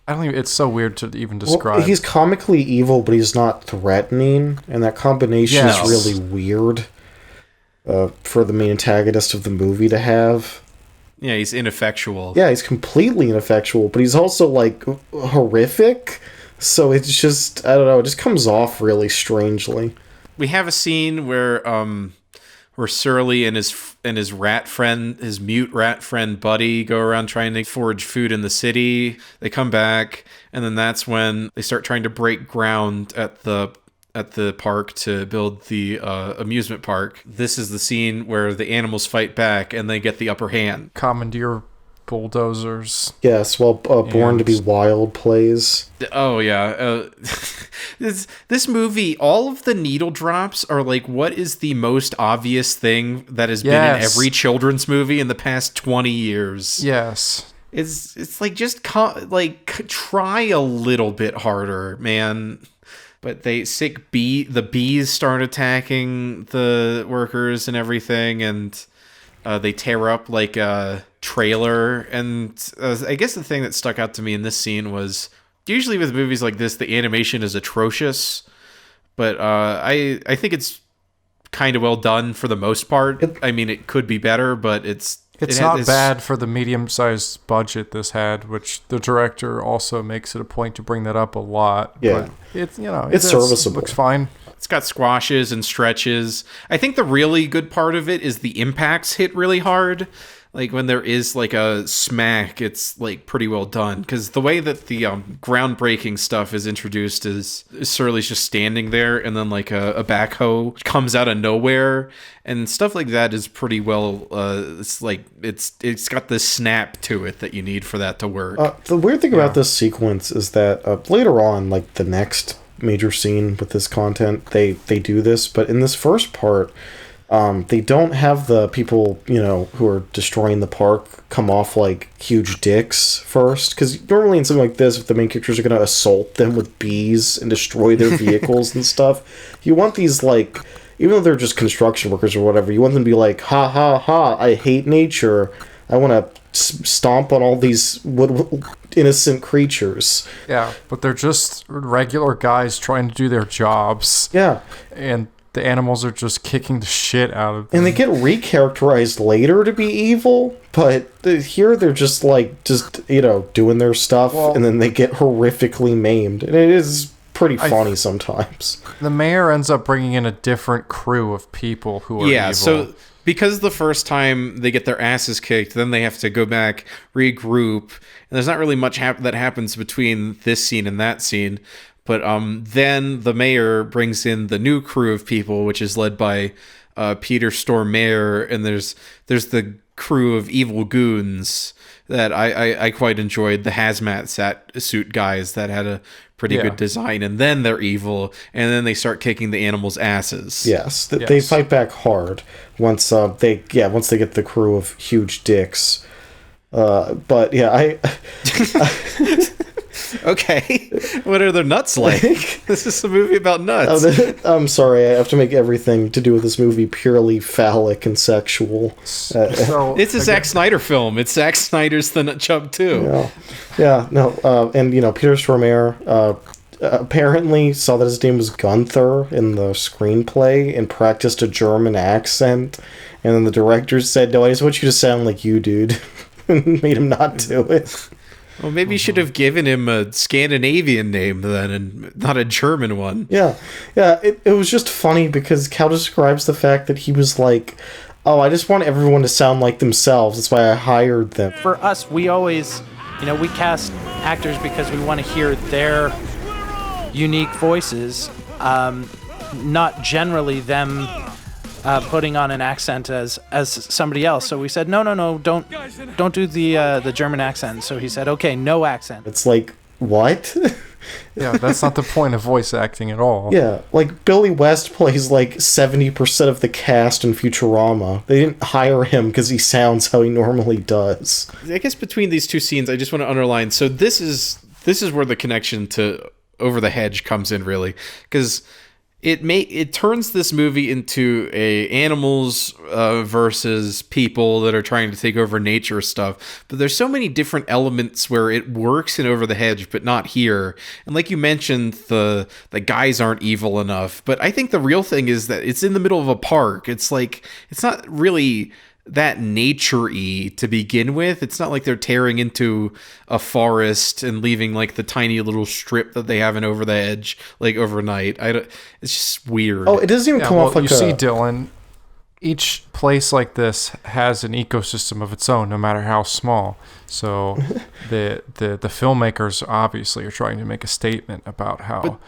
Speaker 3: I don't even. It's so weird to even describe.
Speaker 4: Well, he's comically evil, but he's not threatening, and that combination is really weird for the main antagonist of the movie to have.
Speaker 2: Yeah, he's ineffectual.
Speaker 4: Yeah, he's completely ineffectual, but he's also horrific. So it's just I don't know. It just comes off really strangely.
Speaker 2: We have a scene where Surly and his rat friend, his mute rat friend Buddy, go around trying to forage food in the city. They come back, and then that's when they start trying to break ground at the park to build the amusement park. This is the scene where the animals fight back, and they get the upper hand.
Speaker 3: Commandeer bulldozers.
Speaker 4: Yes, well, Born to Be Wild plays.
Speaker 2: Oh yeah, this movie, all of the needle drops are what is the most obvious thing that has been in every children's movie in the past 20 years.
Speaker 3: Yes,
Speaker 2: it's just try a little bit harder, man. But the bees start attacking the workers and everything, and they tear up a trailer. And I guess the thing that stuck out to me in this scene was usually with movies like this, the animation is atrocious, but I think it's kind of well done for the most part. I mean, it could be better, but it's
Speaker 3: not bad for the medium-sized budget this had, which the director also makes it a point to bring that up a lot.
Speaker 4: Yeah.
Speaker 3: But it's
Speaker 4: serviceable.
Speaker 3: Looks fine.
Speaker 2: It's got squashes and stretches. I think the really good part of it is the impacts hit really hard. Like when there is like a smack, it's like pretty well done. Because the way that the groundbreaking stuff is introduced is Surly's just standing there, and then like a backhoe comes out of nowhere, and stuff like that is pretty well. It's like it's got this snap to it that you need for that to work.
Speaker 4: The weird thing about this sequence is that later on, like the next major scene with this content, they do this, but in this first part. They don't have the people, who are destroying the park come off like huge dicks first. Because normally in something like this, if the main characters are going to assault them with bees and destroy their vehicles and stuff, you want these, like, even though they're just construction workers or whatever, you want them to be like, ha ha ha, I hate nature. I want to stomp on all these innocent creatures.
Speaker 3: Yeah, but they're just regular guys trying to do their jobs.
Speaker 4: Yeah.
Speaker 3: And the animals are just kicking the shit out of them.
Speaker 4: And they get recharacterized later to be evil, but here they're just doing their stuff, and then they get horrifically maimed. And it is pretty funny sometimes.
Speaker 3: The mayor ends up bringing in a different crew of people who are evil.
Speaker 2: So because the first time they get their asses kicked, then they have to go back, regroup, and there's not really much that happens between this scene and that scene. But then the mayor brings in the new crew of people, which is led by Peter Stormare, and there's the crew of evil goons that I quite enjoyed, the hazmat suit guys that had a pretty good design, and then they're evil, and then they start kicking the animals' asses.
Speaker 4: Yes, they fight back hard once they get the crew of huge dicks. But yeah, I
Speaker 2: Okay, what are their nuts like? This is a movie about nuts.
Speaker 4: I'm sorry, I have to make everything to do with this movie purely phallic and sexual.
Speaker 2: It's a Zack Snyder film. It's Zack Snyder's The Nut Job too.
Speaker 4: And Peter Stormare apparently saw that his name was Gunther in the screenplay and practiced a German accent, and then the director said, "No, I just want you to sound like you, dude," and made him not do it.
Speaker 2: Well, maybe you should have given him a Scandinavian name then, and not a German one.
Speaker 4: Yeah. It was just funny because Cal describes the fact that he was like, "Oh, I just want everyone to sound like themselves. That's why I hired them."
Speaker 1: For us, we always, we cast actors because we want to hear their unique voices, not generally them putting on an accent as somebody else. So we said, no, don't do the German accent. So he said, okay, no accent.
Speaker 4: It's like, what?
Speaker 3: Yeah, that's not the point of voice acting at all.
Speaker 4: Yeah, like Billy West plays like 70% of the cast in Futurama. They didn't hire him because he sounds how he normally does.
Speaker 2: I guess between these two scenes, I just want to underline. So this is where the connection to Over the Hedge comes in, really, because it turns this movie into a animals versus people that are trying to take over nature stuff. But there's so many different elements where it works in Over the Hedge, but not here. And like you mentioned, the guys aren't evil enough. But I think the real thing is that it's in the middle of a park. It's like, it's not really that nature-y to begin with. It's not like they're tearing into a forest and leaving like the tiny little strip that they have in Over the Edge like overnight. It's just weird.
Speaker 4: Oh, it doesn't even come off like
Speaker 3: you see, Dylan, each place like this has an ecosystem of its own, no matter how small. So the filmmakers obviously are trying to make a statement about how.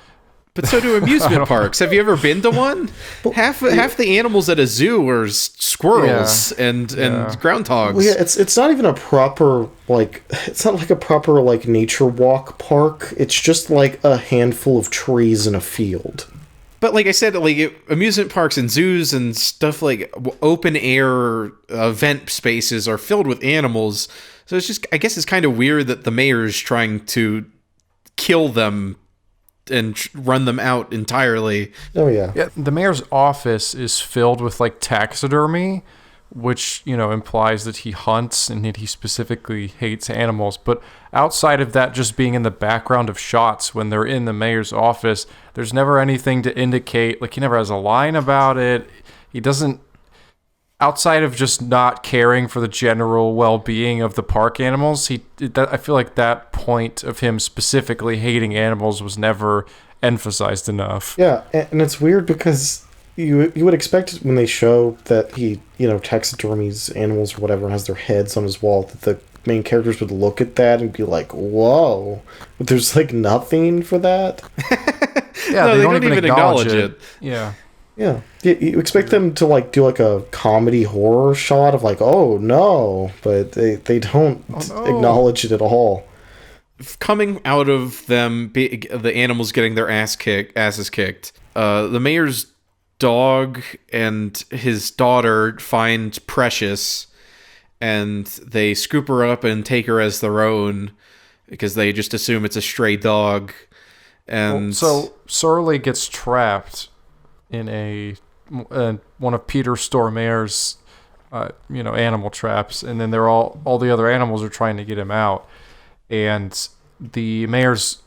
Speaker 2: But so do amusement parks. Have you ever been to one? Half the animals at a zoo are squirrels and groundhogs.
Speaker 4: Well, yeah, it's not even a proper it's not like a proper nature walk park. It's just like a handful of trees in a field.
Speaker 2: But like I said, amusement parks and zoos and stuff like open air event spaces are filled with animals. So it's just, I guess it's kind of weird that the mayor is trying to kill them and run them out entirely.
Speaker 4: Oh yeah.
Speaker 3: The mayor's office is filled with taxidermy, which implies that he hunts and that he specifically hates animals. But outside of that just being in the background of shots when they're in the mayor's office, there's never anything to indicate, he never has a line about it. he doesn't, outside of just not caring for the general well-being of the park animals, I feel like that point of him specifically hating animals was never emphasized enough.
Speaker 4: Yeah, and it's weird because you would expect when they show that he, taxidermies animals or whatever and has their heads on his wall, that the main characters would look at that and be like, whoa. But there's like nothing for that.
Speaker 3: Yeah,
Speaker 2: no, they don't even acknowledge it.
Speaker 3: Yeah.
Speaker 4: Yeah. You expect them to like do like a comedy horror shot of like, oh no, but they don't acknowledge it at all.
Speaker 2: Coming out of them, the animals getting their asses kicked, the mayor's dog and his daughter find Precious, and they scoop her up and take her as their own because they just assume it's a stray dog. And
Speaker 3: so Surly gets trapped in one of Peter Stormare's animal traps, and then all the other animals are trying to get him out, and the mayor's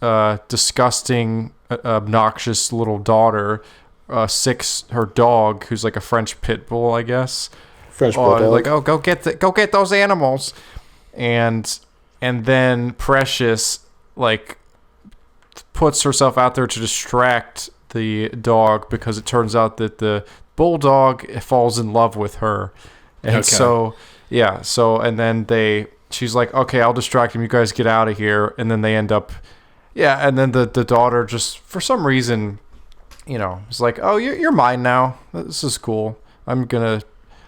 Speaker 3: disgusting, obnoxious little daughter sicks her dog, who's like a French pit bull, I guess.
Speaker 4: French bulldog.
Speaker 3: Like, oh, go get those animals, and then Precious like puts herself out there to distract the dog, because it turns out that the bulldog falls in love with her, and and then she's like, okay, I'll distract him, you guys get out of here, and then they end up, and then the daughter just for some reason, is like, oh, you're mine now, this is cool,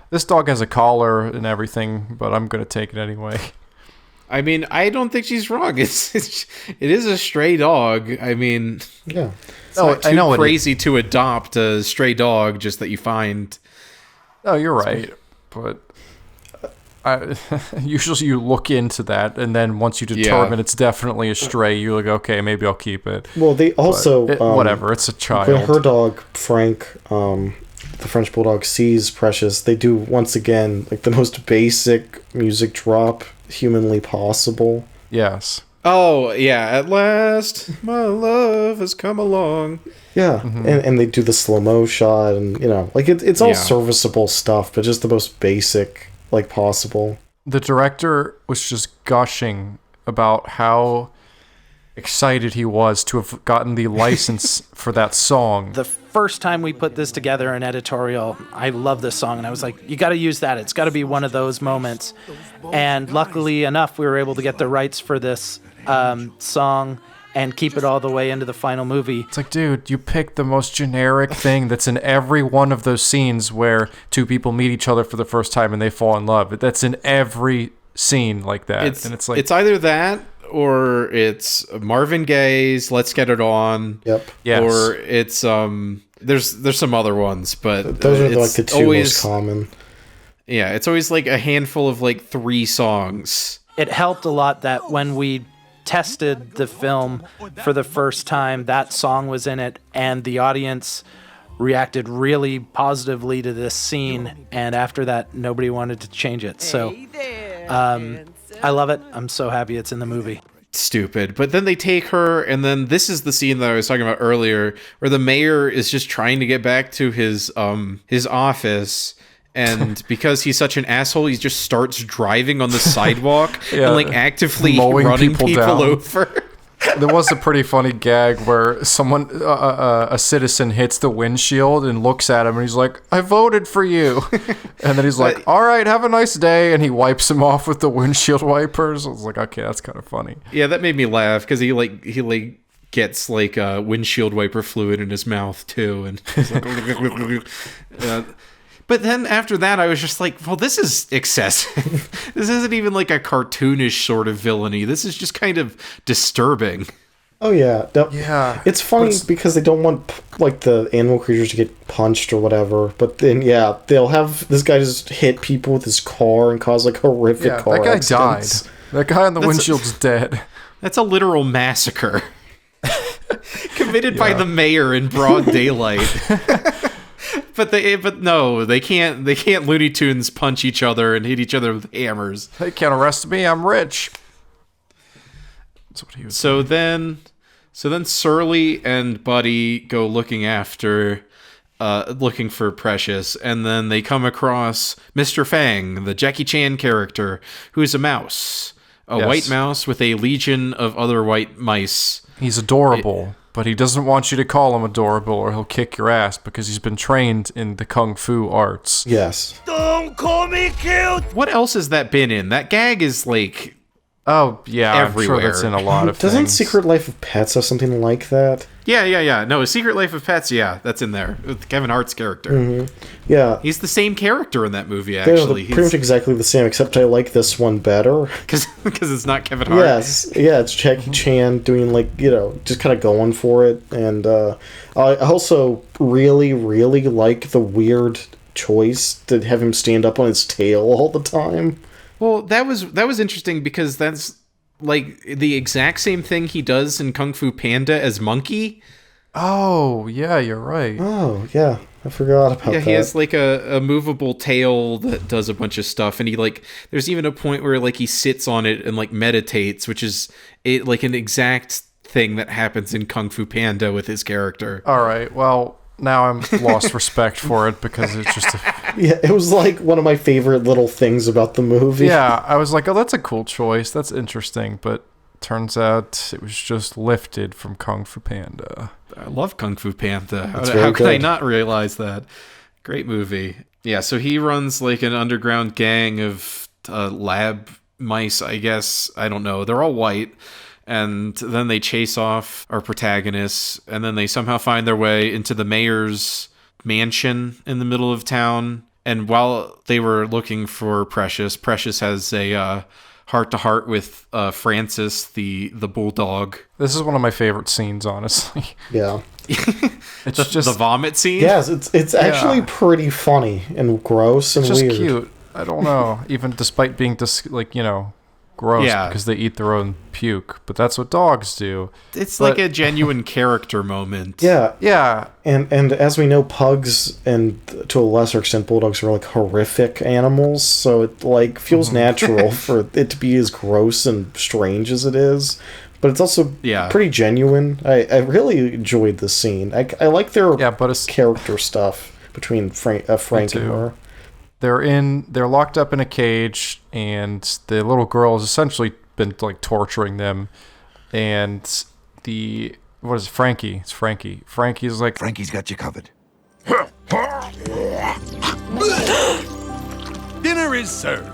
Speaker 3: this dog has a collar and everything, but I'm gonna take it anyway.
Speaker 2: I mean, I don't think she's wrong. It is a stray dog. I mean,
Speaker 4: yeah.
Speaker 2: It's not too crazy to adopt a stray dog just that you find.
Speaker 3: Oh, you're right. But usually you look into that, and then once you determine it's definitely a stray, you're like, okay, maybe I'll keep it.
Speaker 4: Well, they also
Speaker 3: whatever. It's a child.
Speaker 4: When her dog Frank, the French bulldog, sees Precious, they do once again like the most basic music drop humanly possible.
Speaker 3: Yes.
Speaker 2: Oh, yeah, at last my love has come along.
Speaker 4: Yeah, and they do the slow-mo shot, and it's all serviceable stuff, but just the most basic like possible.
Speaker 3: The director was just gushing about how excited he was to have gotten the license for that song.
Speaker 1: The first time we put this together in editorial, I love this song, and I was like, you got to use that. It's got to be one of those moments. And luckily enough, we were able to get the rights for this song and keep it all the way into the final movie.
Speaker 3: It's like, dude, you picked the most generic thing that's in every one of those scenes where two people meet each other for the first time and they fall in love. That's in every scene like that. And it's like,
Speaker 2: it's either that or it's Marvin Gaye's "Let's Get It On."
Speaker 4: Yep.
Speaker 3: Yes.
Speaker 2: Or it's there's some other ones, but
Speaker 4: those are like the two most common.
Speaker 2: Yeah, it's always like a handful of like 3 songs.
Speaker 1: It helped a lot that when we tested the film for the first time, that song was in it, and the audience reacted really positively to this scene, and after that nobody wanted to change it. So I love it. I'm so happy it's in the movie.
Speaker 2: Stupid. But then they take her, and then this is the scene that I was talking about earlier, where the mayor is just trying to get back to his office, and because he's such an asshole, he just starts driving on the sidewalk and like actively running people over.
Speaker 3: There was a pretty funny gag where someone, a citizen, hits the windshield and looks at him, and he's like, "I voted for you," and then he's like, "All right, have a nice day," and he wipes him off with the windshield wipers. I was like, okay, that's kind of funny.
Speaker 2: Yeah, that made me laugh because he gets like windshield wiper fluid in his mouth too, and he's like, but then after that, I was just like, well, this is excessive. This isn't even like a cartoonish sort of villainy. This is just kind of disturbing.
Speaker 4: Oh, yeah.
Speaker 3: Yeah.
Speaker 4: It's funny because they don't want, like, the animal creatures to get punched or whatever. But then, yeah, they'll have this guy just hit people with his car and cause, like, horrific car accidents.
Speaker 3: That guy died. That guy on the windshield's dead.
Speaker 2: That's a literal massacre. Committed by the mayor in broad daylight. But no, they can't Looney Tunes punch each other and hit each other with hammers.
Speaker 3: They can't arrest me. I'm rich. That's what he was saying.
Speaker 2: So then Surly and Buddy go looking after looking for Precious, and then they come across Mr. Fang, the Jackie Chan character, who's a mouse. A white mouse with a legion of other white mice.
Speaker 3: He's adorable, but he doesn't want you to call him adorable or he'll kick your ass because he's been trained in the kung fu arts.
Speaker 4: Yes.
Speaker 7: Don't call me cute!
Speaker 2: What else has that been in? That gag is like...
Speaker 3: Oh, yeah,
Speaker 2: everywhere.
Speaker 3: I'm sure that's in a lot of
Speaker 4: Doesn't
Speaker 3: things.
Speaker 4: Secret Life of Pets have something like that?
Speaker 2: Yeah. No, Secret Life of Pets, yeah, that's in there. With Kevin Hart's character.
Speaker 4: Mm-hmm. Yeah.
Speaker 2: He's the same character in that movie, actually.
Speaker 4: They're pretty much exactly the same, except I like this one better.
Speaker 2: Because it's not Kevin Hart.
Speaker 4: Yes. Yeah, it's Jackie Chan doing, just kind of going for it. And I also really, really like the weird choice to have him stand up on his tail all the time.
Speaker 2: Well, that was interesting because that's like the exact same thing he does in Kung Fu Panda as Monkey.
Speaker 3: Oh, yeah, you're right.
Speaker 4: Oh, yeah. I forgot about that.
Speaker 2: Yeah, he has like a movable tail that does a bunch of stuff, and he there's even a point where he sits on it and meditates, which is like an exact thing that happens in Kung Fu Panda with his character.
Speaker 3: All right, well, now I'm lost respect for it because it's just
Speaker 4: Yeah, it was one of my favorite little things about the movie.
Speaker 3: Yeah, I was like, oh, that's a cool choice. That's interesting, but turns out it was just lifted from Kung Fu Panda.
Speaker 2: I love Kung Fu Panda.
Speaker 4: How
Speaker 2: could I not realize that? Great movie. Yeah, so he runs an underground gang of lab mice, I guess. I don't know. They're all white. And then they chase off our protagonists, and then they somehow find their way into the mayor's mansion in the middle of town. And while they were looking for Precious has a heart-to-heart with Francis, the bulldog.
Speaker 3: This is one of my favorite scenes, honestly.
Speaker 4: Yeah.
Speaker 2: It's just the vomit scene?
Speaker 4: Yes, it's actually pretty funny and gross and
Speaker 3: it's
Speaker 4: weird.
Speaker 3: Just cute. I don't know. Even despite being gross because they eat their own puke, but that's what dogs do.
Speaker 2: It's like a genuine character moment.
Speaker 3: Yeah.
Speaker 4: And as we know, pugs and to a lesser extent bulldogs are horrific animals, so it feels natural for it to be as gross and strange as it is. But it's also pretty genuine. I really enjoyed the scene. I like their character stuff between Frank and her.
Speaker 3: They're locked up in a cage, and the little girl has essentially been torturing them. And what is it, Frankie? It's Frankie. Frankie's
Speaker 7: Frankie's got you covered. Dinner is served.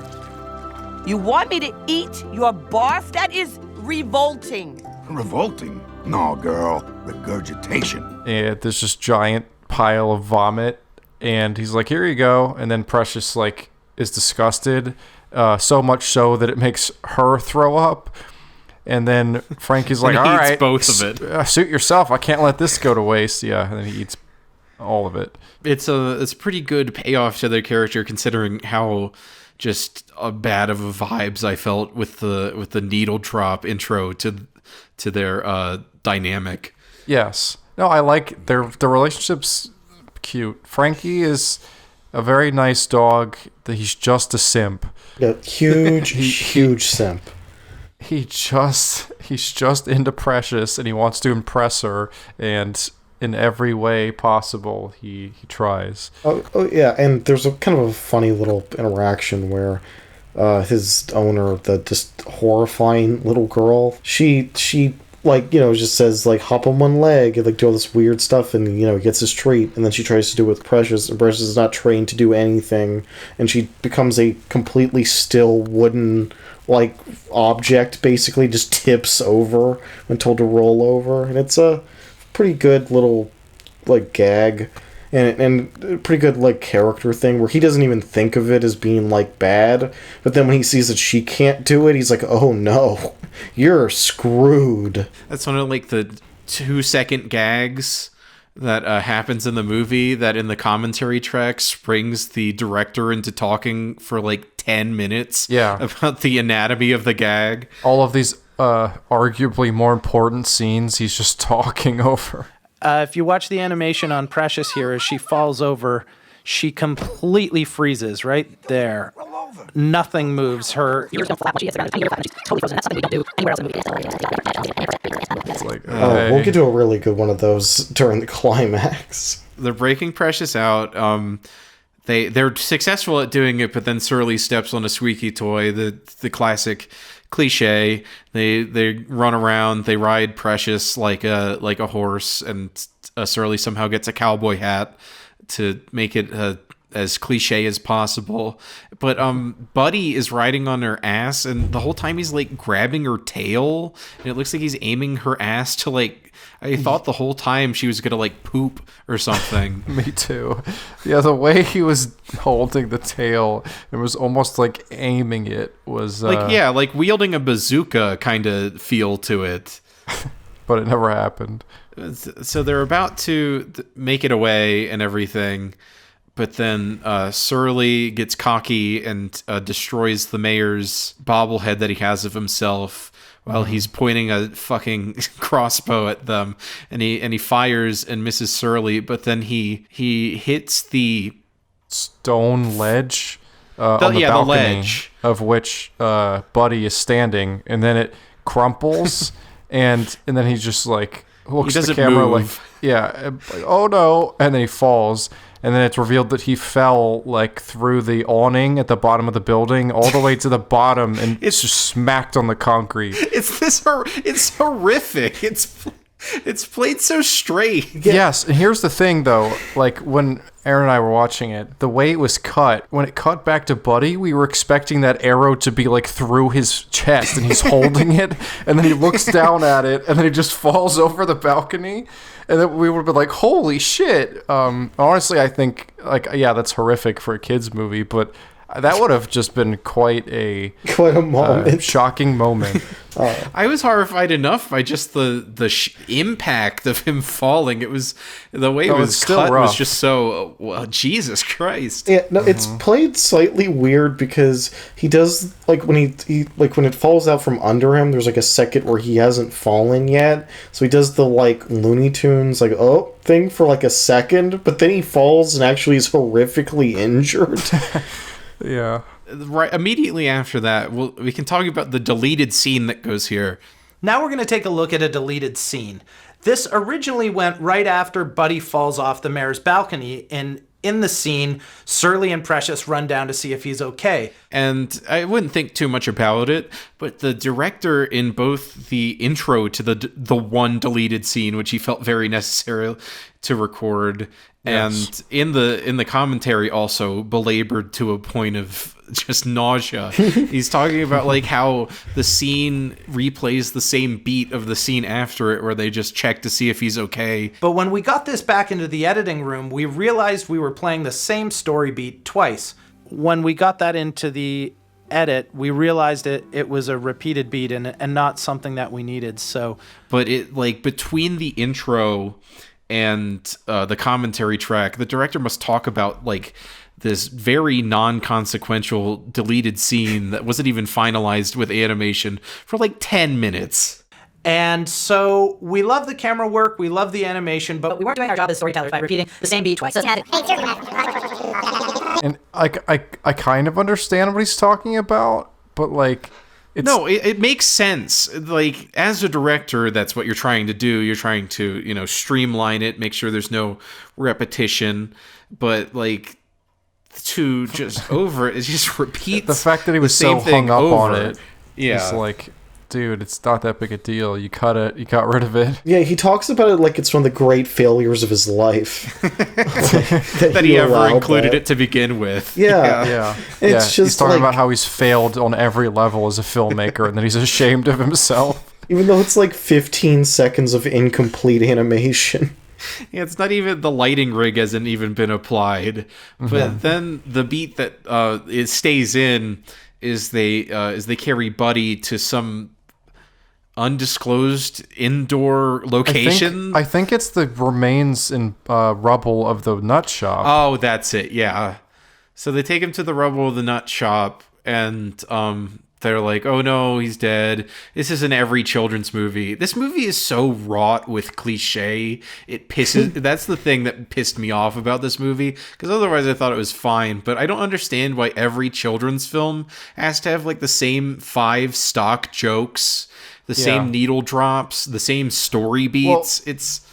Speaker 9: You want me to eat your barf? That is revolting.
Speaker 7: Revolting? No, girl. Regurgitation.
Speaker 3: And there's this giant pile of vomit. And he's like, here you go. And then Precious, is disgusted. So much so that it makes her throw up. And then Frankie's like, all right.
Speaker 2: Both of it.
Speaker 3: Suit yourself. I can't let this go to waste. Yeah. And then he eats all of it.
Speaker 2: It's a pretty good payoff to their character considering how just bad of a vibes I felt with the needle drop intro to their dynamic.
Speaker 3: Yes. No, I like the relationships. Cute. Frankie is a very nice dog. He's just a simp.
Speaker 4: Yeah, huge simp.
Speaker 3: He's just into Precious, and he wants to impress her, and in every way possible, he tries.
Speaker 4: Oh yeah, and there's a kind of a funny little interaction where his owner, the just horrifying little girl, she just says hop on one leg and do all this weird stuff, and he gets his treat, and then she tries to do it with Precious, and Precious is not trained to do anything, and she becomes a completely still wooden object, basically just tips over when told to roll over, and it's a pretty good little gag and a pretty good character thing where he doesn't even think of it as being bad, but then when he sees that she can't do it, he's like, oh no, you're screwed.
Speaker 2: That's one of the 2-second gags that happens in the movie that in the commentary track springs the director into talking for 10 minutes about the anatomy of the gag.
Speaker 3: All of these arguably more important scenes he's just talking over.
Speaker 1: If you watch the animation on Precious here, as she falls over, she completely freezes right there. nothing moves her.
Speaker 4: We'll get to a really good one of those during the climax.
Speaker 2: They're breaking Precious out. They're successful at doing it, but then Surly steps on a squeaky toy, the classic cliche. They run around, they ride Precious like a horse, and Surly somehow gets a cowboy hat to make it as cliche as possible. But Buddy is riding on her ass, and the whole time he's like grabbing her tail, and it looks like he's aiming her ass to like, I thought the whole time she was gonna like poop or something.
Speaker 3: Me too. Yeah, the way he was holding the tail, it was almost like aiming it was
Speaker 2: like wielding a bazooka kind of feel to it.
Speaker 3: But it never happened.
Speaker 2: So they're about to make it away and everything, but then Surly gets cocky and destroys the mayor's bobblehead that he has of himself while he's pointing a fucking crossbow at them, and he fires and misses Surly, but then he hits the
Speaker 3: stone ledge on the balcony,
Speaker 2: the ledge
Speaker 3: of which Buddy is standing, and then it crumples, and then he just like looks at the camera
Speaker 2: move.
Speaker 3: like oh no, and then he falls. And then it's revealed that he fell like through the awning at the bottom of the building all the way to the bottom, and it's just smacked on the concrete.
Speaker 2: It's horrific. It's played so straight.
Speaker 3: Yes, and here's the thing though, like when Aaron and I were watching it, the way it was cut, when it cut back to Buddy, we were expecting that arrow to be like through his chest, and he's holding it, and then he looks down at it, and then he just falls over the balcony. And then we would have been like, holy shit. Honestly, I think, that's horrific for a kid's movie, but that would have just been quite a
Speaker 4: moment.
Speaker 3: Shocking moment.
Speaker 2: I was horrified enough by just the impact of him falling. It was the way it was cut was just so Jesus Christ.
Speaker 4: Yeah, no, it's played slightly weird because he does like when he when it falls out from under him. There's like a second where he hasn't fallen yet, so he does the like Looney Tunes thing for like a second, but then he falls and actually is horrifically injured.
Speaker 3: Yeah.
Speaker 2: Right immediately after that, we can talk about the deleted scene that goes here.
Speaker 1: Now we're going to take a look at a deleted scene. This originally went right after Buddy falls off the mayor's balcony, and in the scene, Surly and Precious run down to see if he's okay.
Speaker 2: And I wouldn't think too much about it, but the director in both the intro to the one deleted scene, which he felt very necessary to record, and in the commentary also belabored to a point of just nausea. He's talking about like how the scene replays the same beat of the scene after it, where they just check to see if he's okay.
Speaker 1: But when we got this back into the editing room, we realized we were playing the same story beat twice. When we got that into the edit, we realized it was a repeated beat and not something that we needed. So,
Speaker 2: but it like between the intro and the commentary track, the director must talk about like this very non-consequential deleted scene that wasn't even finalized with animation for like 10 minutes.
Speaker 1: And so we love the camera work, we love the animation, but
Speaker 11: we weren't doing our job as storytellers by repeating the same beat twice.
Speaker 3: And I kind of understand what he's talking about, but like
Speaker 2: it makes sense. Like as a director, that's what you're trying to do. You're trying to, streamline it, make sure there's no repetition, but like to just it just repeats
Speaker 3: the fact that he was so hung up on it.
Speaker 2: Yeah.
Speaker 3: It's like, dude, it's not that big a deal. You cut it, you got rid of it.
Speaker 4: Yeah, he talks about it like it's one of the great failures of his life.
Speaker 2: that he ever included it to begin with.
Speaker 4: Yeah. It's just
Speaker 3: he's talking about how he's failed on every level as a filmmaker, and that he's ashamed of himself.
Speaker 4: Even though it's like 15 seconds of incomplete animation.
Speaker 2: Yeah, it's not even the lighting rig hasn't even been applied. But then the beat that it stays in is they carry Buddy to some undisclosed indoor location.
Speaker 3: I think it's the remains and rubble of the nut shop.
Speaker 2: Oh, that's it. Yeah. So they take him to the rubble of the nut shop, and they're like, oh no, he's dead. This isn't every children's movie. This movie is so wrought with cliche. It pisses. That's the thing that pissed me off about this movie, because otherwise I thought it was fine. But I don't understand why every children's film has to have like the same 5 stock jokes, the same needle drops, the same story beats.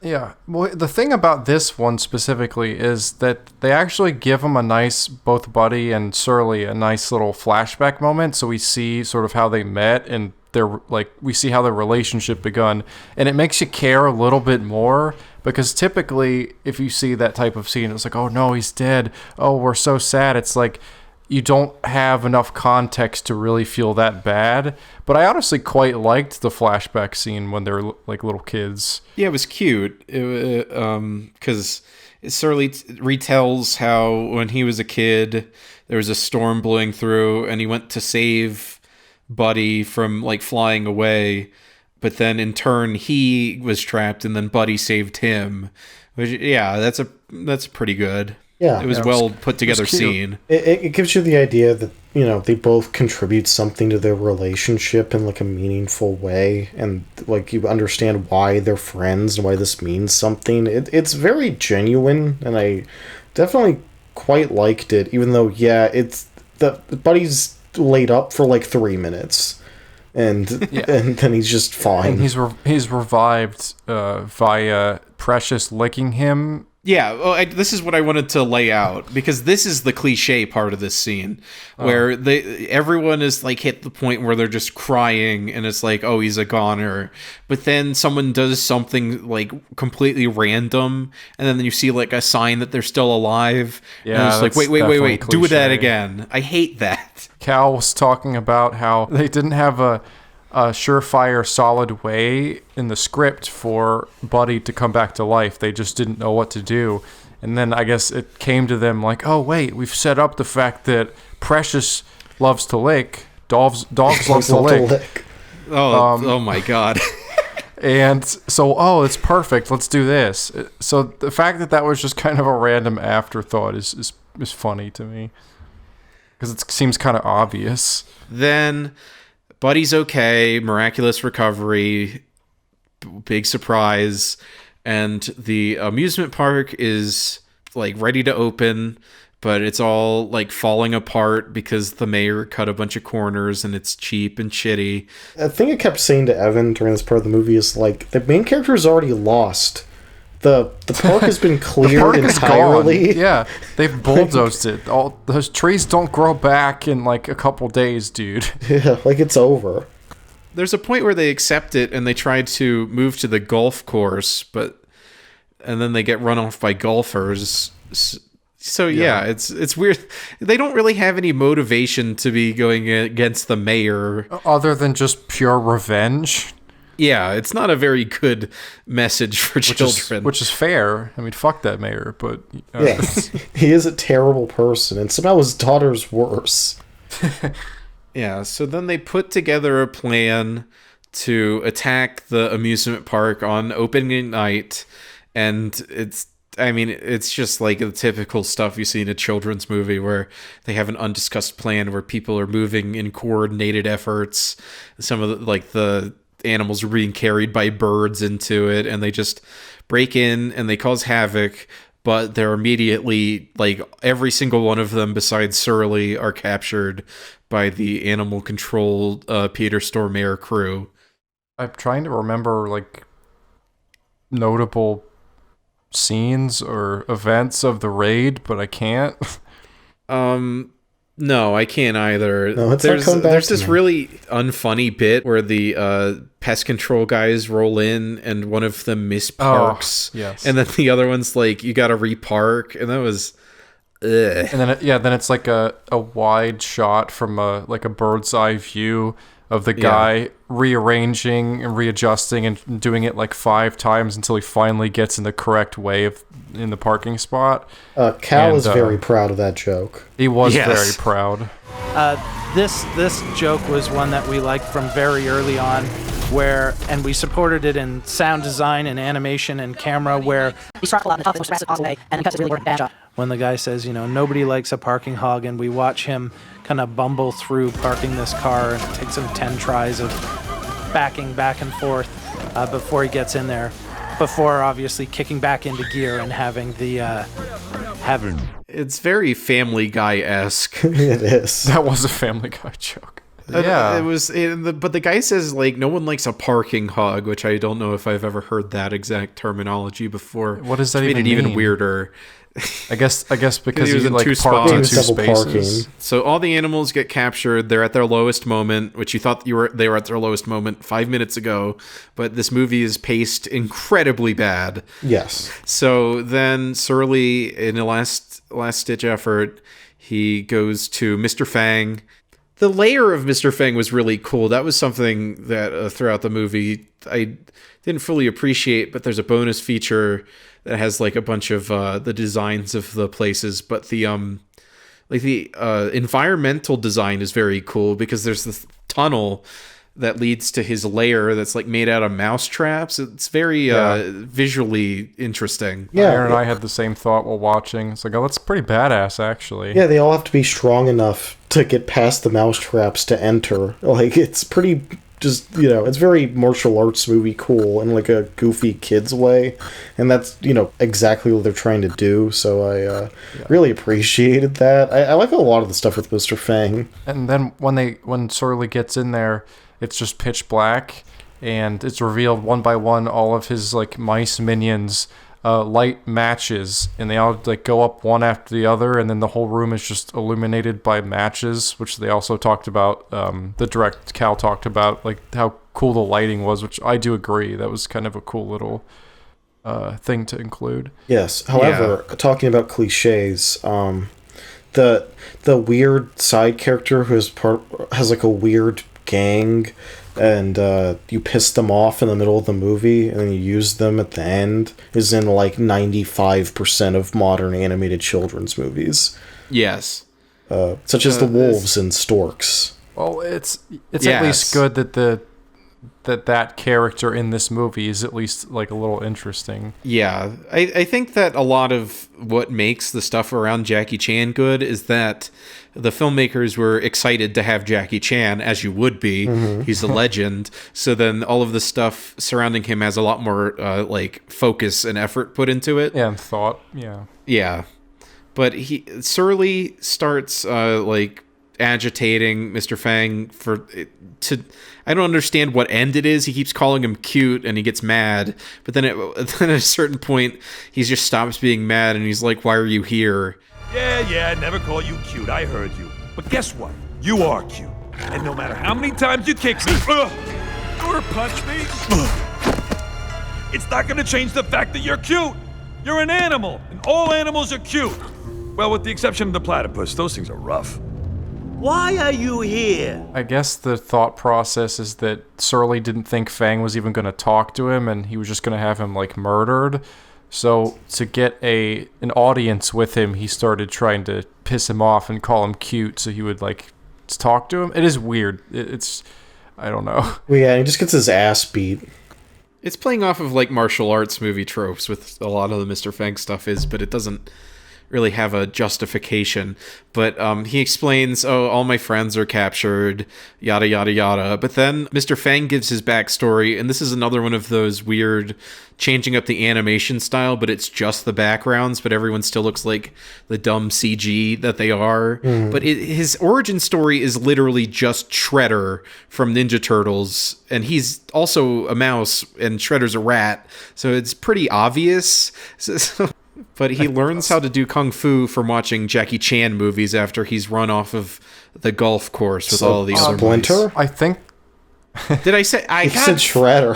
Speaker 3: Yeah. Well, the thing about this one specifically is that they actually give him a nice, both Buddy and Surly, a nice little flashback moment. So we see sort of how they met and we see how their relationship begun. And it makes you care a little bit more, because typically if you see that type of scene, it's like, oh no, he's dead. Oh, we're so sad. It's like, you don't have enough context to really feel that bad. But I honestly quite liked the flashback scene when they're like little kids.
Speaker 2: Yeah, it was cute. Because Surly retells how when he was a kid, there was a storm blowing through, and he went to save Buddy from like flying away. But then in turn, he was trapped, and then Buddy saved him. Which, yeah, that's pretty good.
Speaker 4: Yeah,
Speaker 2: it was well put together scene.
Speaker 4: It gives you the idea that, you know, they both contribute something to their relationship in like a meaningful way, and like you understand why they're friends and why this means something. It's very genuine, and I definitely quite liked it. Even though, yeah, it's the Buddy's laid up for like 3 minutes, and then he's just fine.
Speaker 3: And he's revived via Precious licking him.
Speaker 2: Yeah, well, this is what I wanted to lay out, because this is the cliche part of this scene, where everyone is like hit the point where they're just crying, and it's like, oh, he's a goner. But then someone does something like completely random, and then you see like a sign that they're still alive.
Speaker 3: Yeah,
Speaker 2: and it's like, wait,
Speaker 3: cliche.
Speaker 2: do that again. I hate that.
Speaker 3: Cal was talking about how they didn't have a surefire, solid way in the script for Buddy to come back to life. They just didn't know what to do. And then I guess it came to them like, oh, wait, we've set up the fact that Precious loves to lick. Dogs love to lick.
Speaker 2: Oh my God.
Speaker 3: And so, it's perfect. Let's do this. So the fact that was just kind of a random afterthought is funny to me, because it seems kind of obvious.
Speaker 2: Then Buddy's okay, miraculous recovery, big surprise, and the amusement park is like ready to open, but it's all like falling apart because the mayor cut a bunch of corners and it's cheap and shitty.
Speaker 4: A thing I kept saying to Evan during this part of the movie is like, the main character is already lost. The park has been cleared entirely.
Speaker 3: Yeah, they've bulldozed it. All those trees don't grow back in like a couple days, dude.
Speaker 4: Yeah, like it's over.
Speaker 2: There's a point where they accept it and they try to move to the golf course, and then they get run off by golfers. So yeah, it's weird. They don't really have any motivation to be going against the mayor,
Speaker 3: other than just pure revenge.
Speaker 2: Yeah, it's not a very good message for children.
Speaker 3: Which is fair. I mean, fuck that mayor, but...
Speaker 4: Yeah, he is a terrible person, and somehow his daughter's worse.
Speaker 2: Yeah, so then they put together a plan to attack the amusement park on opening night, and it's just like the typical stuff you see in a children's movie where they have an undiscussed plan where people are moving in coordinated efforts. Some of the animals are being carried by birds into it, and they just break in and they cause havoc, but they're immediately, like, every single one of them besides Surly are captured by the animal control Peter Stormare crew.
Speaker 3: I'm trying to remember like notable scenes or events of the raid, but I can't.
Speaker 2: No, I can't either.
Speaker 4: No,
Speaker 2: there's this really unfunny bit where the pest control guys roll in and one of them misparks.
Speaker 3: Oh, yes.
Speaker 2: And then the other one's like, you gotta repark. And that was... Ugh.
Speaker 3: And then it's like a wide shot from a bird's eye view of the guy rearranging and readjusting and doing it like 5 times until he finally gets in the correct way in the parking spot.
Speaker 4: Cal is very proud of that joke.
Speaker 3: He was very proud.
Speaker 1: This joke was one that we liked from very early on, and we supported it in sound design and animation and camera, where
Speaker 11: he struck a lot in the toughest, most aggressive possible way, and because it's really working bad job.
Speaker 1: when the guy says, nobody likes a parking hog, and we watch him kind of bumble through parking this car, and it takes him 10 tries of backing back and forth before he gets in there, before obviously kicking back into gear and having the
Speaker 2: It's very Family Guy-esque.
Speaker 4: It is.
Speaker 3: That was a Family Guy joke.
Speaker 2: Yeah, but the guy says like no one likes a parking hog, which I don't know if I've ever heard that exact terminology before.
Speaker 3: What does that
Speaker 2: which
Speaker 3: even
Speaker 2: made it
Speaker 3: mean?
Speaker 2: even weirder.
Speaker 3: I guess because
Speaker 2: he was
Speaker 3: he
Speaker 2: in
Speaker 3: like
Speaker 2: two
Speaker 3: parked in
Speaker 2: spots.
Speaker 3: two
Speaker 4: Double
Speaker 3: spaces.
Speaker 2: So all the animals get captured. They're at their lowest moment, which you thought they were at their lowest moment 5 minutes ago. But this movie is paced incredibly bad.
Speaker 4: Yes.
Speaker 2: So then Surly, in a last ditch effort, he goes to Mr. Fang. The layer of Mr. Fang was really cool. That was something that throughout the movie I didn't fully appreciate, but there's a bonus feature that has like a bunch of the designs of the places, but the environmental design is very cool because there's this tunnel that leads to his lair that's like made out of mouse traps. It's very visually interesting.
Speaker 4: Yeah,
Speaker 3: Aaron and I had the same thought while watching. It's like, oh, that's pretty badass, actually.
Speaker 4: Yeah, they all have to be strong enough to get past the mouse traps to enter. Like, it's pretty, just, it's very martial arts movie cool in like a goofy kid's way. And that's, exactly what they're trying to do. So I really appreciated that. I like a lot of the stuff with Mr. Fang.
Speaker 3: And then when Surly gets in there, it's just pitch black, and it's revealed one by one all of his like mice minions light matches, and they all like go up one after the other, and then the whole room is just illuminated by matches, which they also talked about. The direct Cal talked about like how cool the lighting was, which I do agree. That was kind of a cool little thing to include.
Speaker 4: Yes. However, talking about cliches, the weird side character who has like a weird gang, and you piss them off in the middle of the movie and then you use them at the end, is in like 95% of modern animated children's movies.
Speaker 2: Yes.
Speaker 4: Such as the wolves and storks.
Speaker 3: Well, it's at least good that that character in this movie is at least like a little interesting.
Speaker 2: Yeah, I think that a lot of what makes the stuff around Jackie Chan good is that the filmmakers were excited to have Jackie Chan, as you would be. Mm-hmm. He's a legend. So then all of the stuff surrounding him has a lot more like focus and effort put into it.
Speaker 3: Yeah, and thought. Yeah.
Speaker 2: Yeah. But Surly starts like agitating Mr. Fang I don't understand what end it is. He keeps calling him cute and he gets mad. But then at a certain point, he just stops being mad and he's like, why are you here?
Speaker 7: Yeah, I never call you cute. I heard you. But guess what? You are cute. And no matter how many times you kick me, or punch me, it's not gonna change the fact that you're cute. You're an animal, and all animals are cute. Well, with the exception of the platypus, those things are rough.
Speaker 12: Why are you here?
Speaker 3: I guess the thought process is that Surly didn't think Fang was even going to talk to him, and he was just going to have him like murdered. So to get an audience with him, he started trying to piss him off and call him cute, so he would like talk to him. It is weird. It's I don't know.
Speaker 4: Well, yeah, he just gets his ass beat.
Speaker 2: It's playing off of like martial arts movie tropes with a lot of the Mr. Fang stuff but it doesn't really have a justification. But he explains, all my friends are captured, yada yada yada. But then Mr. Fang gives his backstory, and this is another one of those weird changing up the animation style, but it's just the backgrounds, but everyone still looks like the dumb CG that they are. Mm. But his origin story is literally just Shredder from Ninja Turtles, and he's also a mouse, and Shredder's a rat, so it's pretty obvious. But he learns how to do kung fu from watching Jackie Chan movies after he's run off of the golf course with all of these other
Speaker 4: Splinter?
Speaker 2: movies.
Speaker 3: I think.
Speaker 2: Did I say?
Speaker 4: I said Shredder.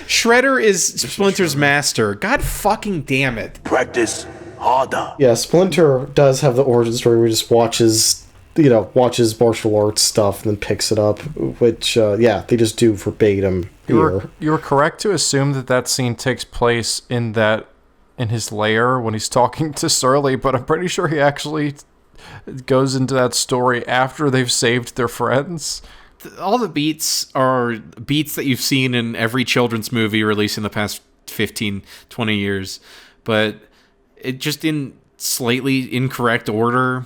Speaker 2: Shredder is Splinter's master. God fucking damn it!
Speaker 12: Practice harder.
Speaker 4: Yeah, Splinter does have the origin story where he just watches martial arts stuff and then picks it up, which they just do verbatim here.
Speaker 3: You were correct to assume that scene takes place in his lair when he's talking to Surly, but I'm pretty sure he actually goes into that story after they've saved their friends.
Speaker 2: All the beats are beats that you've seen in every children's movie released in the past 15, 20 years. But it just in slightly incorrect order.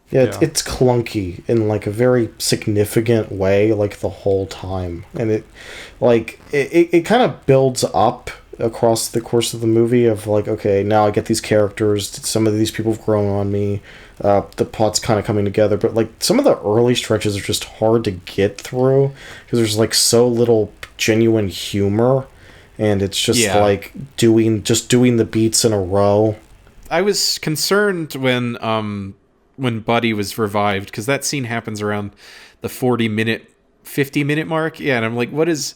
Speaker 4: Yeah, it's clunky in like a very significant way, like the whole time, and it kind of builds up across the course of the movie of like, okay, now I get these characters, some of these people have grown on me, the plot's kind of coming together, but like some of the early stretches are just hard to get through because there's like so little genuine humor, and it's just like doing the beats in a row.
Speaker 2: I was concerned when Buddy was revived, because that scene happens around the 50-minute mark. Yeah, and I'm like, what's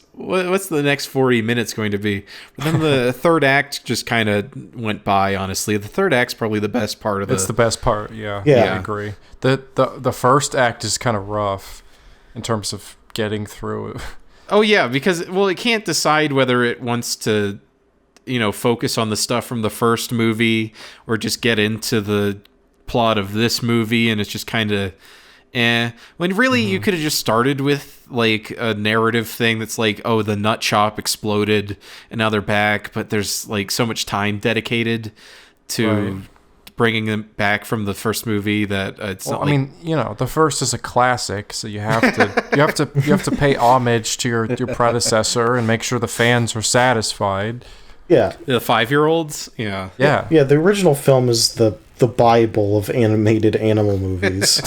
Speaker 2: the next 40 minutes going to be? But then the third act just kind of went by, honestly. The third act's probably the best part of it.
Speaker 3: It's the best part, yeah. I agree. The first act is kind of rough in terms of getting through it.
Speaker 2: Oh, yeah, because, it can't decide whether it wants to, focus on the stuff from the first movie or just get into the plot of this movie, and it's just kind of when really you could have just started with like a narrative thing that's like, oh, the nut shop exploded and now they're back, but there's like so much time dedicated to bringing them back from the first movie that it's not
Speaker 3: the first is a classic, so you have to pay homage to your predecessor and make sure the fans are satisfied.
Speaker 4: Yeah,
Speaker 2: the 5-year-olds. Yeah.
Speaker 4: The original film is the Bible of animated animal movies.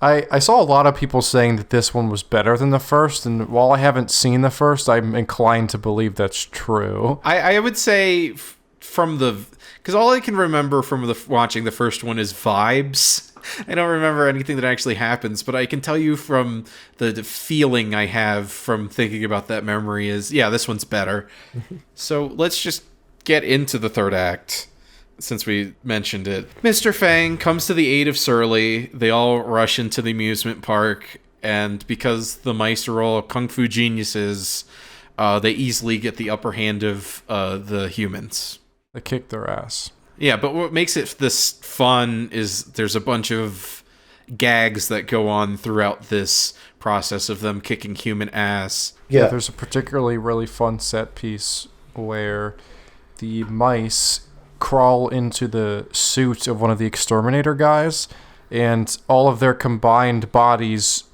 Speaker 3: I saw a lot of people saying that this one was better than the first, and while I haven't seen the first, I'm inclined to believe that's true.
Speaker 2: I would say because all I can remember from watching the first one is vibes. I don't remember anything that actually happens, but I can tell you from the feeling I have from thinking about that memory is, this one's better. So let's just get into the third act, since we mentioned it. Mr. Fang comes to the aid of Surly. They all rush into the amusement park, and because the mice are all kung fu geniuses, they easily get the upper hand of the humans.
Speaker 3: They kick their ass.
Speaker 2: Yeah, but what makes it this fun is there's a bunch of gags that go on throughout this process of them kicking human ass.
Speaker 3: Yeah, there's a particularly really fun set piece where the mice crawl into the suit of one of the exterminator guys, and all of their combined bodies,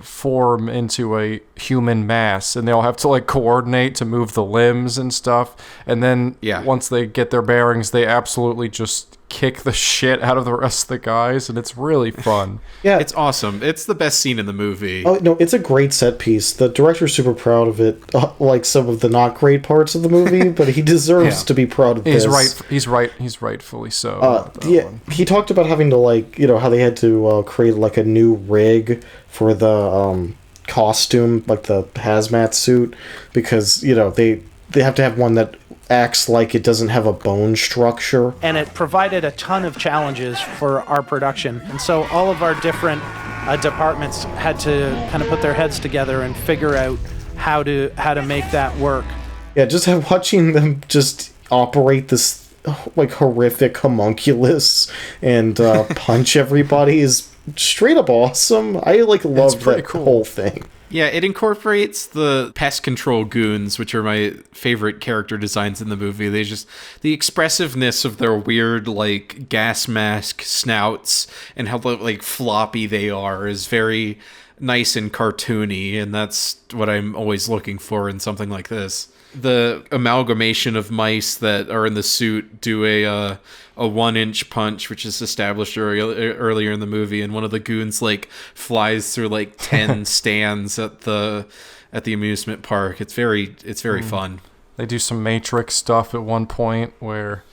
Speaker 3: form into a human mass, and they all have to like coordinate to move the limbs and stuff, and then once they get their bearings, they absolutely just kick the shit out of the rest of the guys, and it's really fun.
Speaker 2: It's awesome. It's the best scene in the movie.
Speaker 4: Oh no, it's a great set piece. The director's super proud of it, like some of the not great parts of the movie, but he deserves to be proud of this.
Speaker 3: He's rightfully so.
Speaker 4: He talked about having to how they had to create like a new rig for the costume, like the hazmat suit, because they have to have one that acts like it doesn't have a bone structure.
Speaker 1: And it provided a ton of challenges for our production. And so all of our different departments had to kind of put their heads together and figure out how to make that work.
Speaker 4: Yeah, just watching them just operate this like horrific homunculus and punch everybody is straight up awesome. I love that whole thing.
Speaker 2: Yeah, it incorporates the pest control goons, which are my favorite character designs in the movie. The expressiveness of their weird, like, gas mask snouts and how, like, floppy they are is very nice and cartoony, and that's what I'm always looking for in something like this. The amalgamation of mice that are in the suit do a 1-inch punch, which is established earlier in the movie, and one of the goons flies through 10 stands at the amusement park. It's very fun.
Speaker 3: They do some Matrix stuff at one point where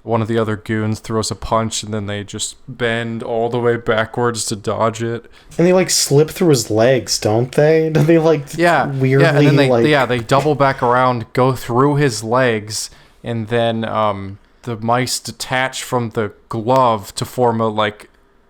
Speaker 3: one of the other goons throws a punch and then they just bend all the way backwards to dodge it.
Speaker 4: And they slip through his legs, don't they? Don't they weirdly?
Speaker 3: Yeah, and then they double back around, go through his legs, and then the mice detach from the glove to form a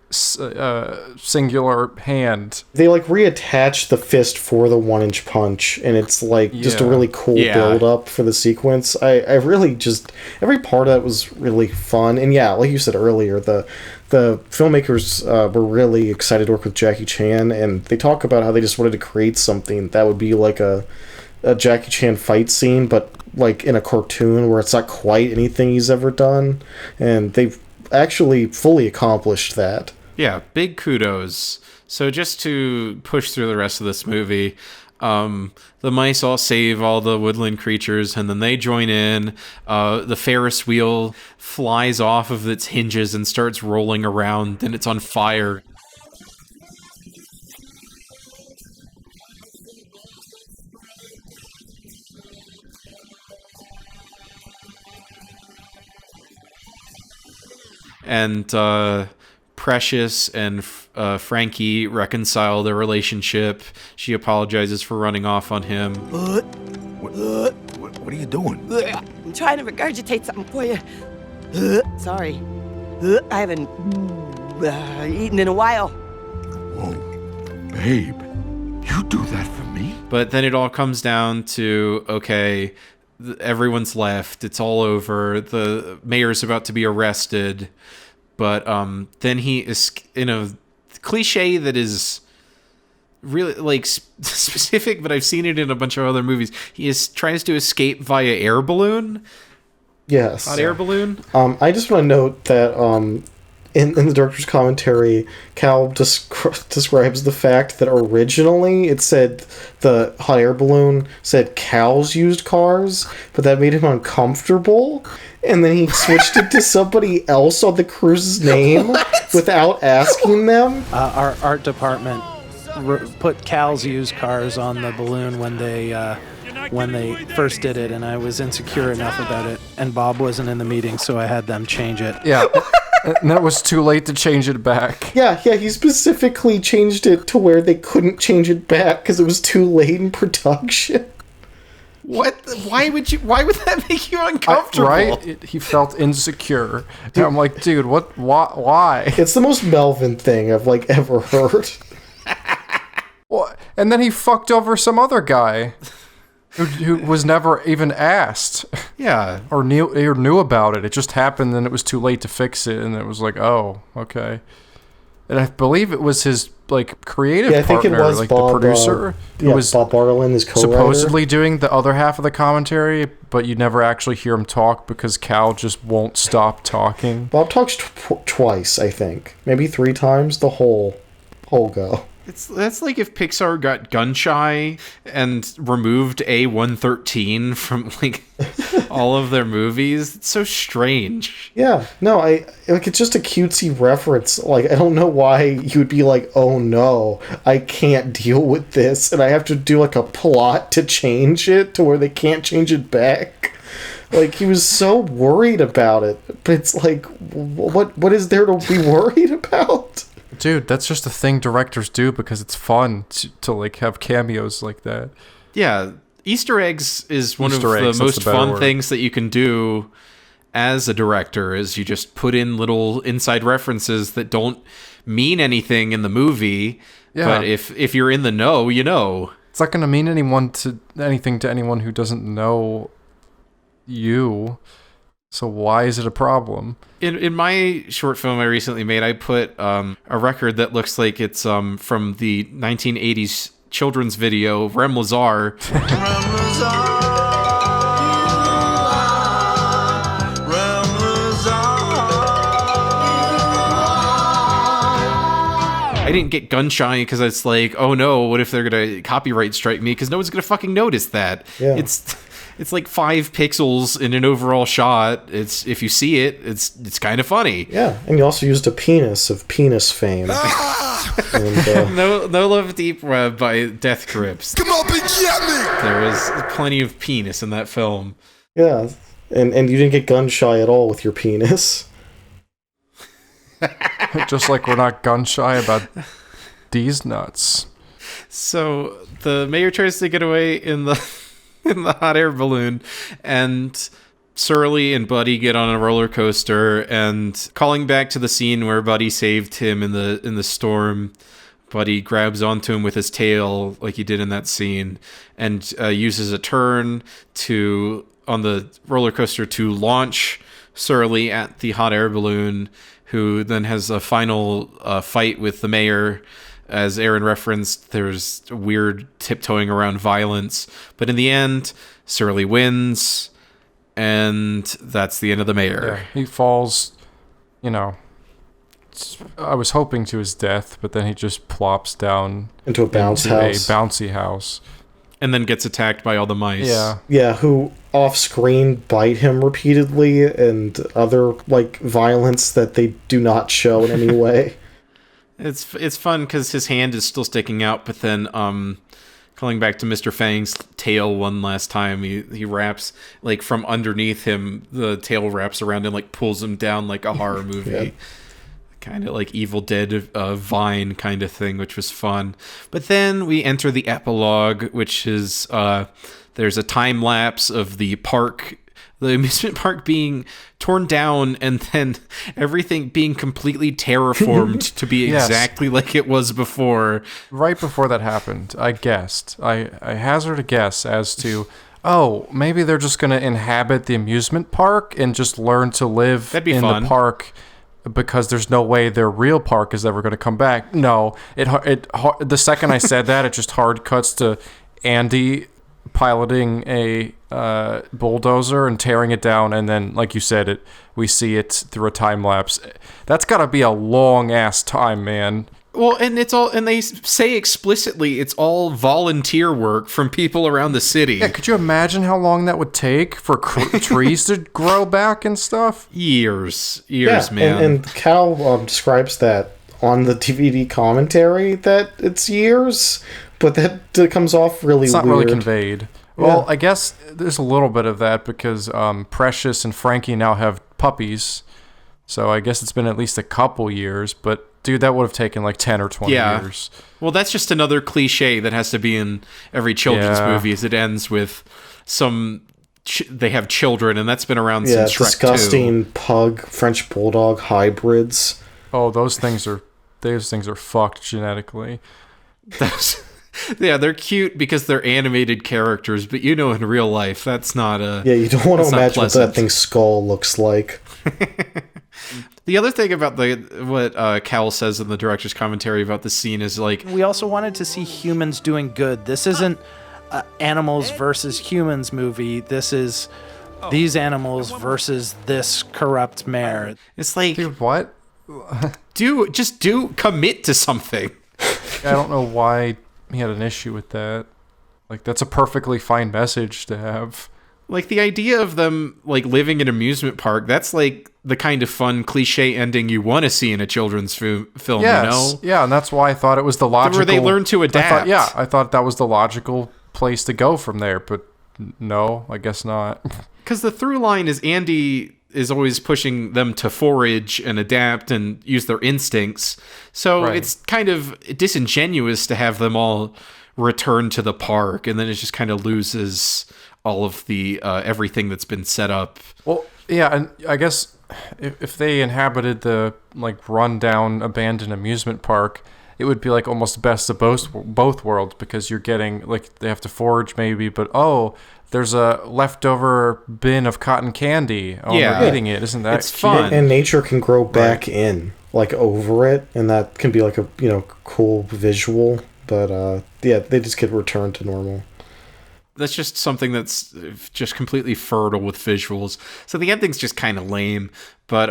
Speaker 3: singular hand.
Speaker 4: They reattach the fist for the 1-inch punch, and it's just a really cool build up for the sequence. I really just every part of that was really fun, and like you said earlier, the filmmakers were really excited to work with Jackie Chan, and they talk about how they just wanted to create something that would be like a a Jackie Chan fight scene, but like in a cartoon where it's not quite anything he's ever done, and they've actually fully accomplished that.
Speaker 2: Yeah, big kudos. So just to push through the rest of this movie, the mice all save all the woodland creatures, and then they join in. The Ferris wheel flies off of its hinges and starts rolling around, and it's on fire. And Precious and Frankie reconcile their relationship. She apologizes for running off on him.
Speaker 7: What are you doing?
Speaker 9: I'm trying to regurgitate something for you. Sorry. I haven't eaten in a while.
Speaker 7: Whoa, babe, you do that for me?
Speaker 2: But then it all comes down to, okay, everyone's left. It's all over. The mayor's about to be arrested. But then he is in a cliche that is really like specific, but I've seen it in a bunch of other movies. He tries to escape via air balloon.
Speaker 4: Yes.
Speaker 2: Hot air balloon.
Speaker 4: I just want to note that in the director's commentary, Cal describes the fact that originally it said the hot air balloon said cows used cars, but that made him uncomfortable. And then he switched it to somebody else on the cruise's name without asking them.
Speaker 1: Our art department put Cal's used cars on the balloon when they first did it, and I was insecure enough about it, and Bob wasn't in the meeting, so I had them change it.
Speaker 3: Yeah, and it was too late to change it back.
Speaker 4: Yeah, he specifically changed it to where they couldn't change it back because it was too late in production.
Speaker 2: What? Why would that make you uncomfortable?
Speaker 3: Right? He felt insecure. And I'm like, dude, what? Why?
Speaker 4: It's the most Melvin thing I've like ever heard.
Speaker 3: Well, and then he fucked over some other guy who was never even asked.
Speaker 2: Yeah,
Speaker 3: or knew about it. It just happened, and it was too late to fix it. And it was like, oh, okay. And I believe it was his like creative partner,
Speaker 4: I think it was
Speaker 3: like
Speaker 4: Bob,
Speaker 3: the producer, who was
Speaker 4: Bob Barlin, his co-writer,
Speaker 3: supposedly doing the other half of the commentary, but you never actually hear him talk because Cal just won't stop talking.
Speaker 4: Bob talks twice, I think, maybe 3 times the whole go.
Speaker 2: That's like if Pixar got gun shy and removed A113 from like all of their movies. It's so strange.
Speaker 4: Yeah, no, it's just a cutesy reference. Like, I don't know why you would be like, oh no, I can't deal with this, and I have to do like a plot to change it to where they can't change it back. Like, he was so worried about it, but it's like, what is there to be worried about?
Speaker 3: Dude, that's just a thing directors do because it's fun to like have cameos like that.
Speaker 2: Yeah, Easter eggs is one of the most fun things that you can do as a director, is you just put in little inside references that don't mean anything in the movie, but if you're in the know, you know.
Speaker 3: It's not going to mean anything to anyone who doesn't know you. So why is it a problem?
Speaker 2: In my short film I recently made, I put a record that looks like it's from the 1980s children's video, Rem Lazar. I didn't get gun shy because it's like, oh no, what if they're going to copyright strike me? Because no one's going to fucking notice that.
Speaker 4: Yeah.
Speaker 2: It's like 5 pixels in an overall shot. If you see it, it's kind of funny.
Speaker 4: Yeah, and you also used a penis of penis fame. And,
Speaker 2: No Love Deep Web by Death Grips.
Speaker 12: Come up and get me!
Speaker 2: There was plenty of penis in that film.
Speaker 4: Yeah, and you didn't get gun shy at all with your penis.
Speaker 3: Just like we're not gun shy about these nuts.
Speaker 2: So the mayor tries to get away in the hot air balloon, and Surly and Buddy get on a roller coaster, and calling back to the scene where Buddy saved him in the storm, Buddy grabs onto him with his tail like he did in that scene, and uses a turn on the roller coaster to launch Surly at the hot air balloon, who then has a final fight with the mayor as Aaron referenced, there's weird tiptoeing around violence. But in the end, Surly wins, and that's the end of the mayor.
Speaker 3: Yeah, he falls, I was hoping to his death, but then he just plops down
Speaker 4: into a
Speaker 3: bouncy house.
Speaker 2: And then gets attacked by all the mice.
Speaker 3: Yeah.
Speaker 4: Yeah, who off-screen bite him repeatedly and other, violence that they do not show in any way.
Speaker 2: It's fun because his hand is still sticking out, but then, calling back to Mr. Fang's tail one last time, he wraps, from underneath him, the tail wraps around and, pulls him down like a horror movie.
Speaker 4: Yeah.
Speaker 2: Kind of like Evil Dead Vine kind of thing, which was fun. But then we enter the epilogue, which is there's a time lapse of the amusement park being torn down, and then everything being completely terraformed to be exactly like it was before.
Speaker 3: Right before that happened, I guessed. I hazard a guess as to, maybe they're just going to inhabit the amusement park and just learn to live in
Speaker 2: fun.
Speaker 3: the park, because there's no way their real park is ever going to come back. No, the second I said that, it just hard cuts to Andy piloting a bulldozer and tearing it down, and then, like you said, we see it through a time lapse. That's got to be a long ass time, man.
Speaker 2: Well, and they say explicitly it's all volunteer work from people around the city.
Speaker 3: Yeah, could you imagine how long that would take for trees to grow back and stuff?
Speaker 2: Years,
Speaker 4: yeah,
Speaker 2: man.
Speaker 4: And Cal describes that on the DVD commentary that it's years, but that comes off really weird.
Speaker 3: It's not really conveyed. Well, I guess there's a little bit of that because Precious and Frankie now have puppies, so I guess it's been at least a couple years, but dude, that would have taken 10 or 20 years.
Speaker 2: Well, that's just another cliche that has to be in every children's movie. Is it ends with they have children, and that's been around since Shrek 2.
Speaker 4: Disgusting pug French bulldog hybrids.
Speaker 3: Oh, those things are fucked genetically.
Speaker 2: Yeah, they're cute because they're animated characters, but in real life, that's not a...
Speaker 4: Yeah, you don't want to imagine what that thing's skull looks like.
Speaker 2: The other thing about what Cal says in the director's commentary about the scene is
Speaker 1: we also wanted to see humans doing good. This isn't animals versus humans movie. This is these animals versus this corrupt mayor.
Speaker 2: It's like,
Speaker 3: dude, what?
Speaker 2: Commit to something.
Speaker 3: I don't know why he had an issue with that. That's a perfectly fine message to have.
Speaker 2: The idea of them living in an amusement park, that's the kind of fun cliche ending you want to see in a children's film,
Speaker 3: yes. Yeah, and that's why I thought it was the logical...
Speaker 2: Where they learn to adapt.
Speaker 3: I thought that was the logical place to go from there, but no, I guess not.
Speaker 2: Because the through line is Andy is always pushing them to forage and adapt and use their instincts. So it's kind of disingenuous to have them all return to the park, and then it just kind of loses all of the everything that's been set up.
Speaker 3: Well, yeah, and I guess if they inhabited the run-down abandoned amusement park, it would be almost best of both worlds, because you're getting they have to forage maybe, but there's a leftover bin of cotton candy. We're eating it. Isn't that
Speaker 2: it's fun?
Speaker 4: And nature can grow back in over it, and that can be a cool visual. But they just get returned to normal.
Speaker 2: That's just something that's just completely fertile with visuals. So the ending's just kind of lame, but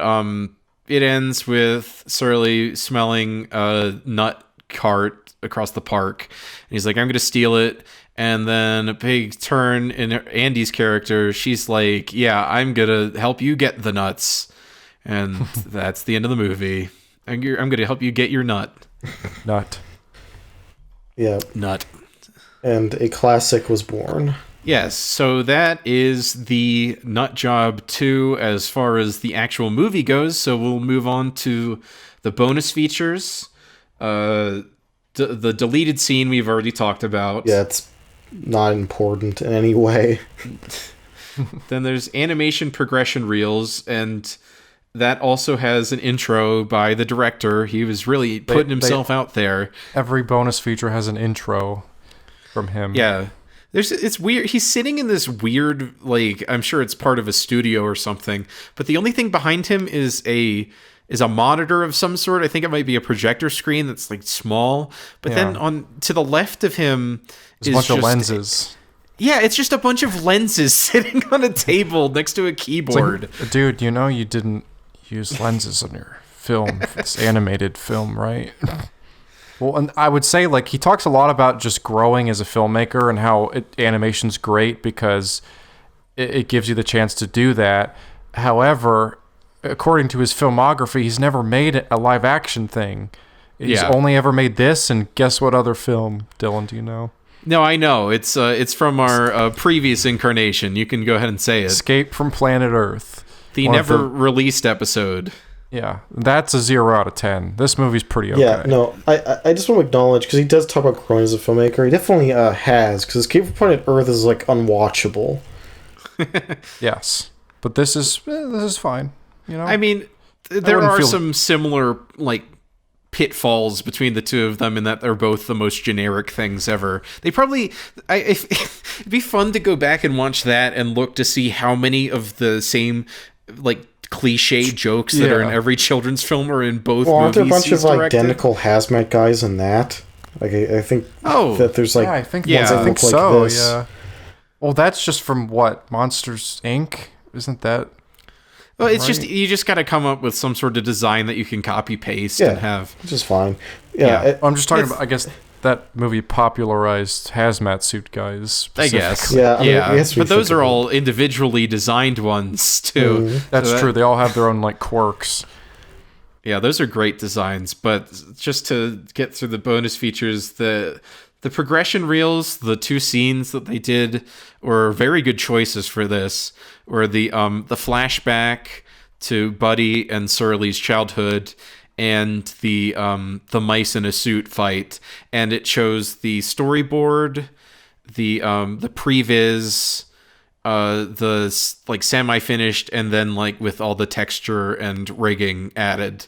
Speaker 2: it ends with Surly smelling a nut cart across the park, and he's like, I'm gonna steal it. And then a big turn in Andy's character, she's like, yeah, I'm gonna help you get the nuts. And that's the end of the movie. I'm gonna help you get your nut.
Speaker 3: Nut.
Speaker 4: Yeah.
Speaker 2: Nut.
Speaker 4: And a classic was born.
Speaker 2: Yes, so that is the Nut Job 2 as far as the actual movie goes. So we'll move on to the bonus features. The deleted scene we've already talked about.
Speaker 4: Yeah, it's not important in any way.
Speaker 2: Then there's animation progression reels, and that also has an intro by the director. He was really putting himself out there.
Speaker 3: Every bonus feature has an intro from him.
Speaker 2: Yeah. It's weird. He's sitting in this weird, I'm sure it's part of a studio or something, but the only thing behind him is a is a monitor of some sort. I think it might be a projector screen that's like small. But then on to the left of him
Speaker 3: is a bunch of lenses.
Speaker 2: Yeah, it's just a bunch of lenses sitting on a table next to a keyboard.
Speaker 3: Like, dude, you know you didn't use lenses on your film. It's animated film, right? Well, and I would say, like, he talks a lot about just growing as a filmmaker and how animation's great because it gives you the chance to do that. However, according to his filmography, he's never made a live action thing. He's only ever made this, and guess what other film, Dylan, do you know?
Speaker 2: No, I know. It's from our previous incarnation. You can go ahead and say it.
Speaker 3: Escape from Planet Earth.
Speaker 2: The never-released episode.
Speaker 3: Yeah, that's a 0 out of 10. This movie's pretty okay.
Speaker 4: Yeah, no, I just want to acknowledge, because he does talk about growing as a filmmaker, he definitely has, because Escape from Planet Earth is, like, unwatchable.
Speaker 3: Yes, but this is fine, you know?
Speaker 2: I mean, there are some similar, like, pitfalls between the two of them in that they're both the most generic things ever. They probably... it'd be fun to go back and watch that and look to see how many of the same, like, cliche jokes that are in every children's film are in both movies.
Speaker 4: Aren't there a bunch of identical hazmat guys in that? Like, I think that there's like...
Speaker 3: I think
Speaker 4: ones that look
Speaker 3: so,
Speaker 4: like this.
Speaker 3: yeah. Well, that's just from what? Monsters, Inc.? Isn't that...
Speaker 2: Well, it's just, you just got to come up with some sort of design that you can copy-paste and have.
Speaker 4: Which is fine. Yeah.
Speaker 3: I'm just talking about, I guess, that movie popularized hazmat suit guys.
Speaker 2: I guess.
Speaker 4: Yeah. I mean,
Speaker 2: but those are all individually designed ones, too.
Speaker 4: Mm-hmm.
Speaker 3: That's true. They all have their own, like, quirks.
Speaker 2: Yeah, those are great designs. But just to get through the bonus features, the progression reels, the two scenes that they did were very good choices for this. Or the flashback to Buddy and Surly's childhood, and the mice in a suit fight, and it shows the storyboard, the previs, the like semi-finished, and then like with all the texture and rigging added.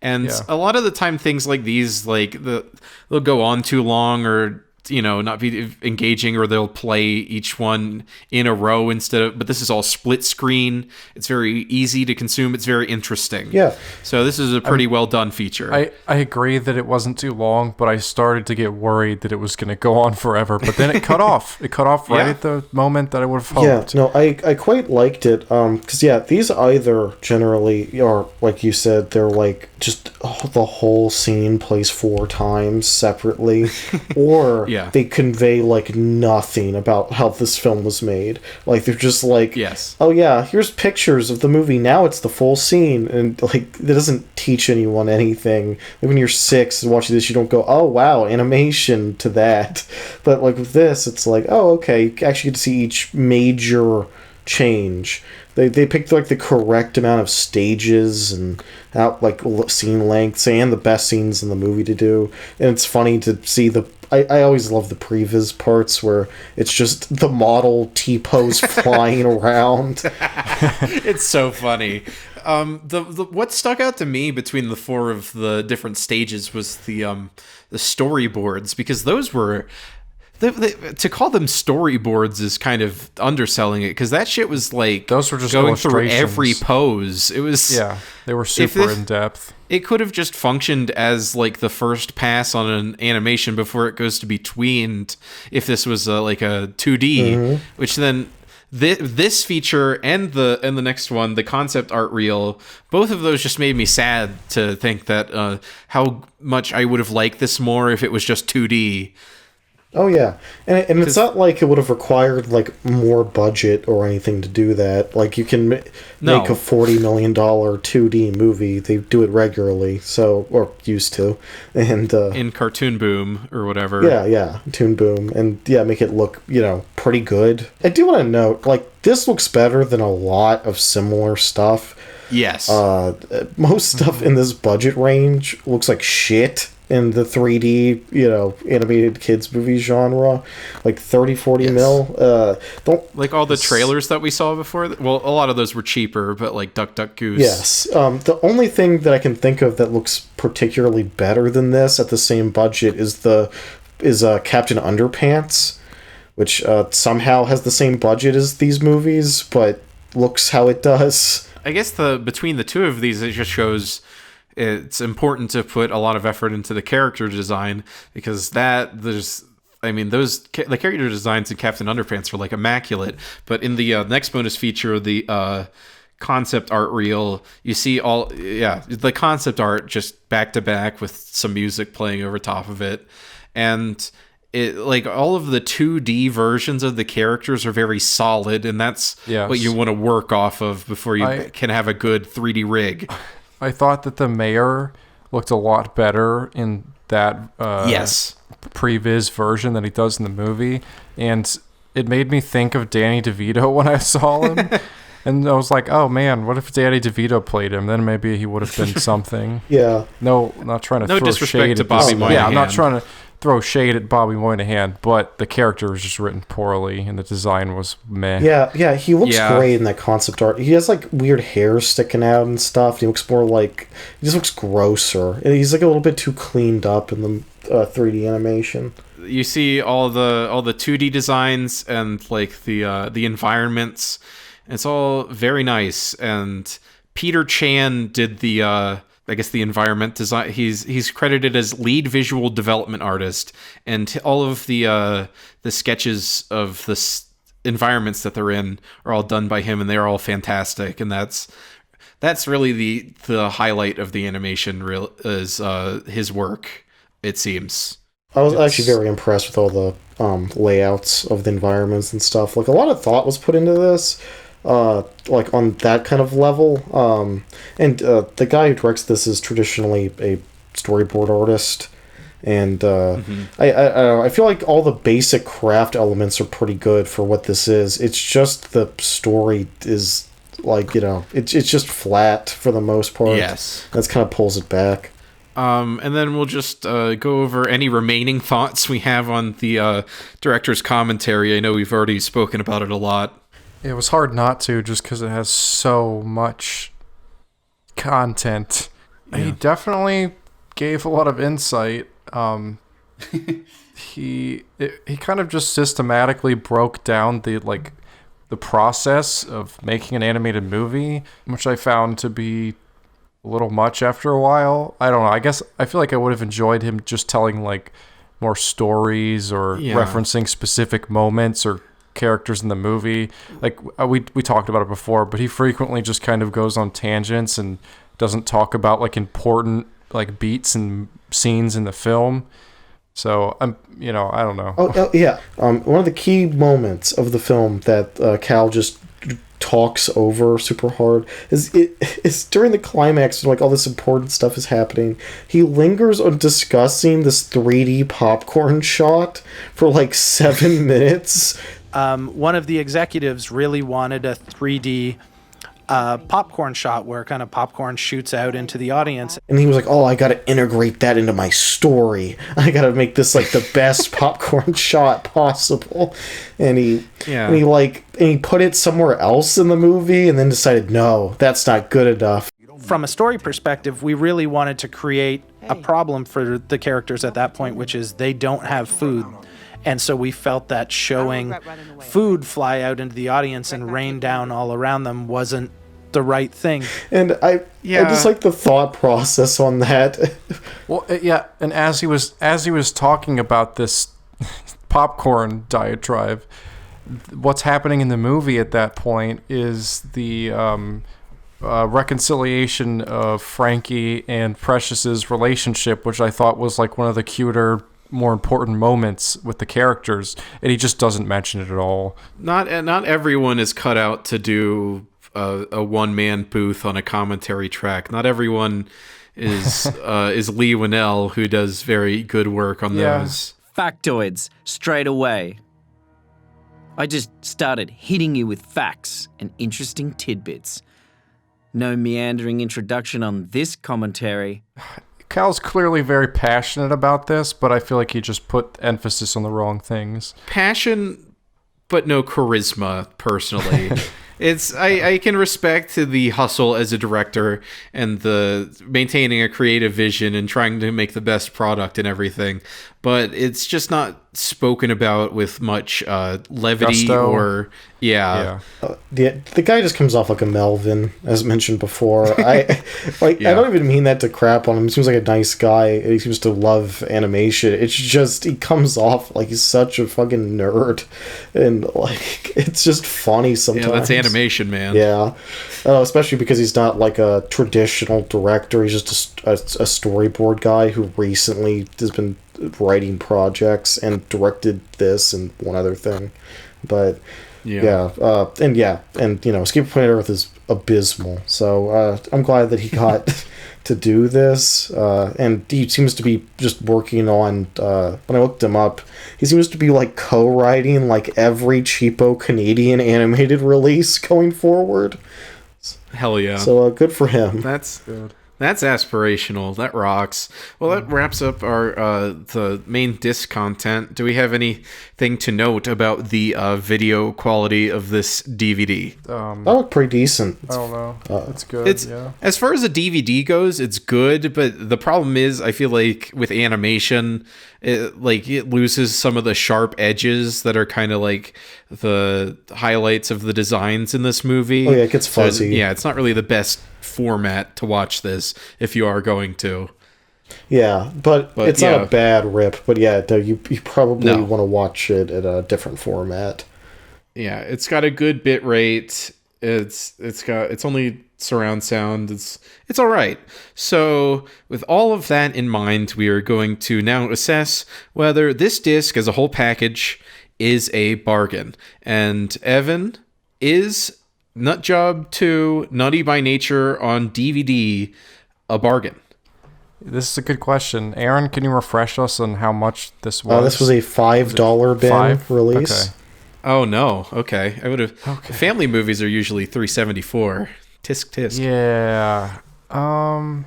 Speaker 2: And a lot of the time things like these, like they'll go on too long, or not be engaging, or they'll play each one in a row but this is all split screen. It's very easy to consume. It's very interesting.
Speaker 4: Yeah.
Speaker 2: So this is a pretty well done feature.
Speaker 3: I agree that it wasn't too long, but I started to get worried that it was going to go on forever, but then it cut off. It cut off right at the moment that I would have hoped.
Speaker 4: Yeah, no, I quite liked it. Because, these either generally are, like you said, they're like just the whole scene plays 4 times separately, or they convey like nothing about how this film was made. Like they're just like, oh yeah, here's pictures of the movie. Now it's the full scene, and like it doesn't teach anyone anything. Like, when you're 6 and watching this, you don't go, oh wow, animation to that. But like with this, it's like, oh okay, you actually get to see each major change. They picked like the correct amount of stages and out like scene lengths and the best scenes in the movie to do. And it's funny to see I always love the previs parts where it's just the model T-pose flying around.
Speaker 2: It's so funny. What stuck out to me between the 4 of the different stages was the storyboards, because those were... to call them storyboards is kind of underselling it, because that shit was like
Speaker 3: those were just
Speaker 2: going through every pose. It was
Speaker 3: they were super in depth.
Speaker 2: It could have just functioned as like the first pass on an animation before it goes to be tweened. If this was like a 2D, which then this feature and the next one, the concept art reel, both of those just made me sad to think that how much I would have liked this more if it was just 2D.
Speaker 4: Oh yeah, and it's not like it would have required like more budget or anything to do that. Like you can make a $40 million 2D movie. They do it regularly, or used to, and
Speaker 2: in Cartoon Boom or whatever.
Speaker 4: Yeah, Toon Boom, and make it look pretty good. I do want to note, like, this looks better than a lot of similar stuff.
Speaker 2: Yes.
Speaker 4: Most stuff in this budget range looks like shit in the 3D, animated kids movie genre, like 30-40 mil.
Speaker 2: Like all the trailers that we saw before. Well, a lot of those were cheaper, but like Duck Duck Goose.
Speaker 4: Yes. The only thing that I can think of that looks particularly better than this at the same budget is Captain Underpants, which somehow has the same budget as these movies, but looks how it does.
Speaker 2: I guess between the two of these, it just shows it's important to put a lot of effort into the character design, because the character designs in Captain Underpants are like immaculate. But in the next bonus feature, the concept art reel, you see the concept art just back to back with some music playing over top of it, and it, like, all of the 2D versions of the characters are very solid, and that's what you want to work off of before you can have a good 3D rig.
Speaker 3: I thought that the mayor looked a lot better in that previs version than he does in the movie, and it made me think of Danny DeVito when I saw him. And I was like, oh man, what if Danny DeVito played him? Then maybe he would have been something.
Speaker 4: Yeah.
Speaker 3: No, not trying to
Speaker 2: throw
Speaker 3: disrespect
Speaker 2: shade
Speaker 3: to
Speaker 2: at Bobby Moynihan.
Speaker 3: Yeah, I'm not trying to throw shade at Bobby Moynihan, but the character was just written poorly and the design was meh.
Speaker 4: Yeah, he looks great in that concept art. He has like weird hair sticking out and stuff. He looks more like, he just looks grosser. And he's like a little bit too cleaned up in the 3D animation.
Speaker 2: You see all the 2D designs and like the environments. It's all very nice, and Peter Chan did the environment design. He's credited as lead visual development artist, and all of the sketches of the environments that they're in are all done by him, and they're all fantastic. And that's really the highlight of the animation. Is his work, it seems.
Speaker 4: I was actually very impressed with all the layouts of the environments and stuff. Like, a lot of thought was put into this. Like on that kind of level, and the guy who directs this is traditionally a storyboard artist, and I feel like all the basic craft elements are pretty good for what this is. It's just the story is like, it's just flat for the most part.
Speaker 2: Yes,
Speaker 4: that's kind of pulls it back.
Speaker 2: And then we'll just go over any remaining thoughts we have on the director's commentary. I know we've already spoken about it a lot.
Speaker 3: It was hard not to, just because it has so much content. Yeah. He definitely gave a lot of insight. He kind of just systematically broke down the process of making an animated movie, which I found to be a little much after a while. I don't know. I guess I feel like I would have enjoyed him just telling like more stories or referencing specific moments or characters in the movie. Like we talked about it before, but he frequently just kind of goes on tangents and doesn't talk about like important like beats and scenes in the film. So I don't know.
Speaker 4: Oh yeah. One of the key moments of the film that Cal just talks over super hard is during the climax when like all this important stuff is happening. He lingers on discussing this 3D popcorn shot for like 7 minutes.
Speaker 1: One of the executives really wanted a 3D popcorn shot where kind of popcorn shoots out into the audience.
Speaker 4: And he was like, oh, I got to integrate that into my story. I got to make this like the best popcorn shot possible. And he put it somewhere else in the movie and then decided, no, that's not good enough.
Speaker 1: From a story perspective, we really wanted to create a problem for the characters at that point, which is they don't have food. And so we felt that showing food fly out into the audience and rain down all around them wasn't the right thing.
Speaker 4: And I just like the thought process on that.
Speaker 3: Well, yeah, and as he was talking about this popcorn diatribe, what's happening in the movie at that point is the reconciliation of Frankie and Precious's relationship, which I thought was like one of the cuter, more important moments with the characters, and he just doesn't mention it at all.
Speaker 2: Not everyone is cut out to do a one-man booth on a commentary track. Not everyone is Lee Winnell, who does very good work on those.
Speaker 13: Factoids straight away. I just started hitting you with facts and interesting tidbits. No meandering introduction on this commentary.
Speaker 3: Cal's clearly very passionate about this, but I feel like he just put emphasis on the wrong things.
Speaker 2: Passion, but no charisma, personally. I can respect the hustle as a director and the maintaining a creative vision and trying to make the best product and everything, but it's just not spoken about with much levity
Speaker 3: Gusto.
Speaker 2: or
Speaker 4: The guy just comes off like a Melvin, as mentioned before. I I don't even mean that to crap on him. He seems like a nice guy, and he seems to love animation. It's just he comes off like he's such a fucking nerd, and like it's just funny sometimes.
Speaker 2: Yeah, that's animation, man.
Speaker 4: Yeah, especially because he's not like a traditional director. He's just a storyboard guy who recently has been writing projects and directed this and one other thing, but. And Escape from Planet Earth is abysmal. So I'm glad that he got to do this. And he seems to be just working on. When I looked him up, he seems to be like co-writing like every cheapo Canadian animated release going forward.
Speaker 2: Hell yeah!
Speaker 4: So good for him.
Speaker 2: That's good. That's aspirational. That rocks. Well, that wraps up our the main disc content. Do we have anything to note about the video quality of this DVD?
Speaker 4: That looked pretty decent.
Speaker 3: I don't know. It's good. Yeah.
Speaker 2: As far as a DVD goes, it's good, but the problem is, I feel like with animation, it loses some of the sharp edges that are kind of like the highlights of the designs in this movie.
Speaker 4: Oh yeah, it gets fuzzy.
Speaker 2: So, it's not really the best format to watch this if you are going to.
Speaker 4: Yeah, but it's not a bad rip. But yeah, you probably want to watch it at a different format.
Speaker 2: Yeah, it's got a good bit rate. It's only surround sound. It's all right. So with all of that in mind, we are going to now assess whether this disc as a whole package is a bargain. And Evan, is Nutjob 2 Nutty by Nature on DVD a bargain?
Speaker 3: This is a good question. Aaron, can you refresh us on how much this was?
Speaker 4: This was a $5 bin release.
Speaker 3: Okay.
Speaker 2: Oh no. Okay. I would have. Okay. Family movies are usually $3.74. Tisk.
Speaker 3: Yeah. I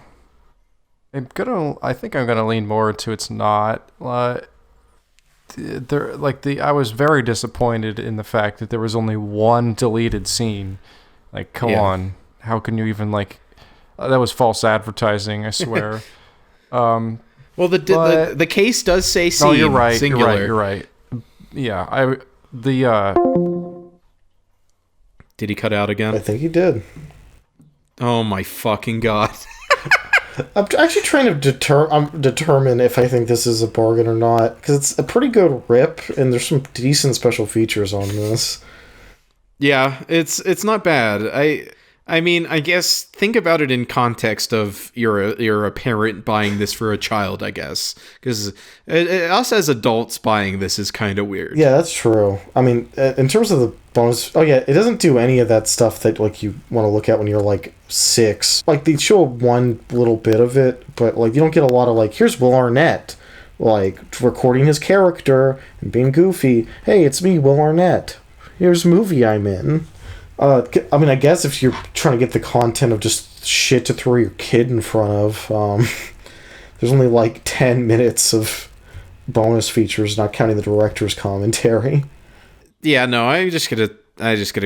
Speaker 3: think I'm gonna lean more into it's not. I was very disappointed in the fact that there was only one deleted scene. Like, come on, how can you even that was false advertising, I swear.
Speaker 2: Well, the case does say scene.
Speaker 3: Oh, you're right.
Speaker 2: Singular.
Speaker 3: You're right. Yeah,
Speaker 2: Did he cut out again?
Speaker 4: I think he did.
Speaker 2: Oh my fucking god.
Speaker 4: I'm actually trying to determine if I think this is a bargain or not, because it's a pretty good rip, and there's some decent special features on this.
Speaker 2: Yeah, it's not bad. I mean, I guess think about it in context of you're a parent buying this for a child, I guess, because us as adults buying this is kind of weird.
Speaker 4: Yeah, that's true. I mean, in terms of the bonus, it doesn't do any of that stuff that you want to look at when you're 6. They show one little bit of it, but you don't get a lot of here's Will Arnett recording his character and being goofy. Hey, it's me, Will Arnett. Here's a movie I'm in. I guess if you're trying to get the content of just shit to throw your kid in front of, there's only 10 minutes of bonus features, not counting the director's commentary.
Speaker 2: Yeah, no, I just gotta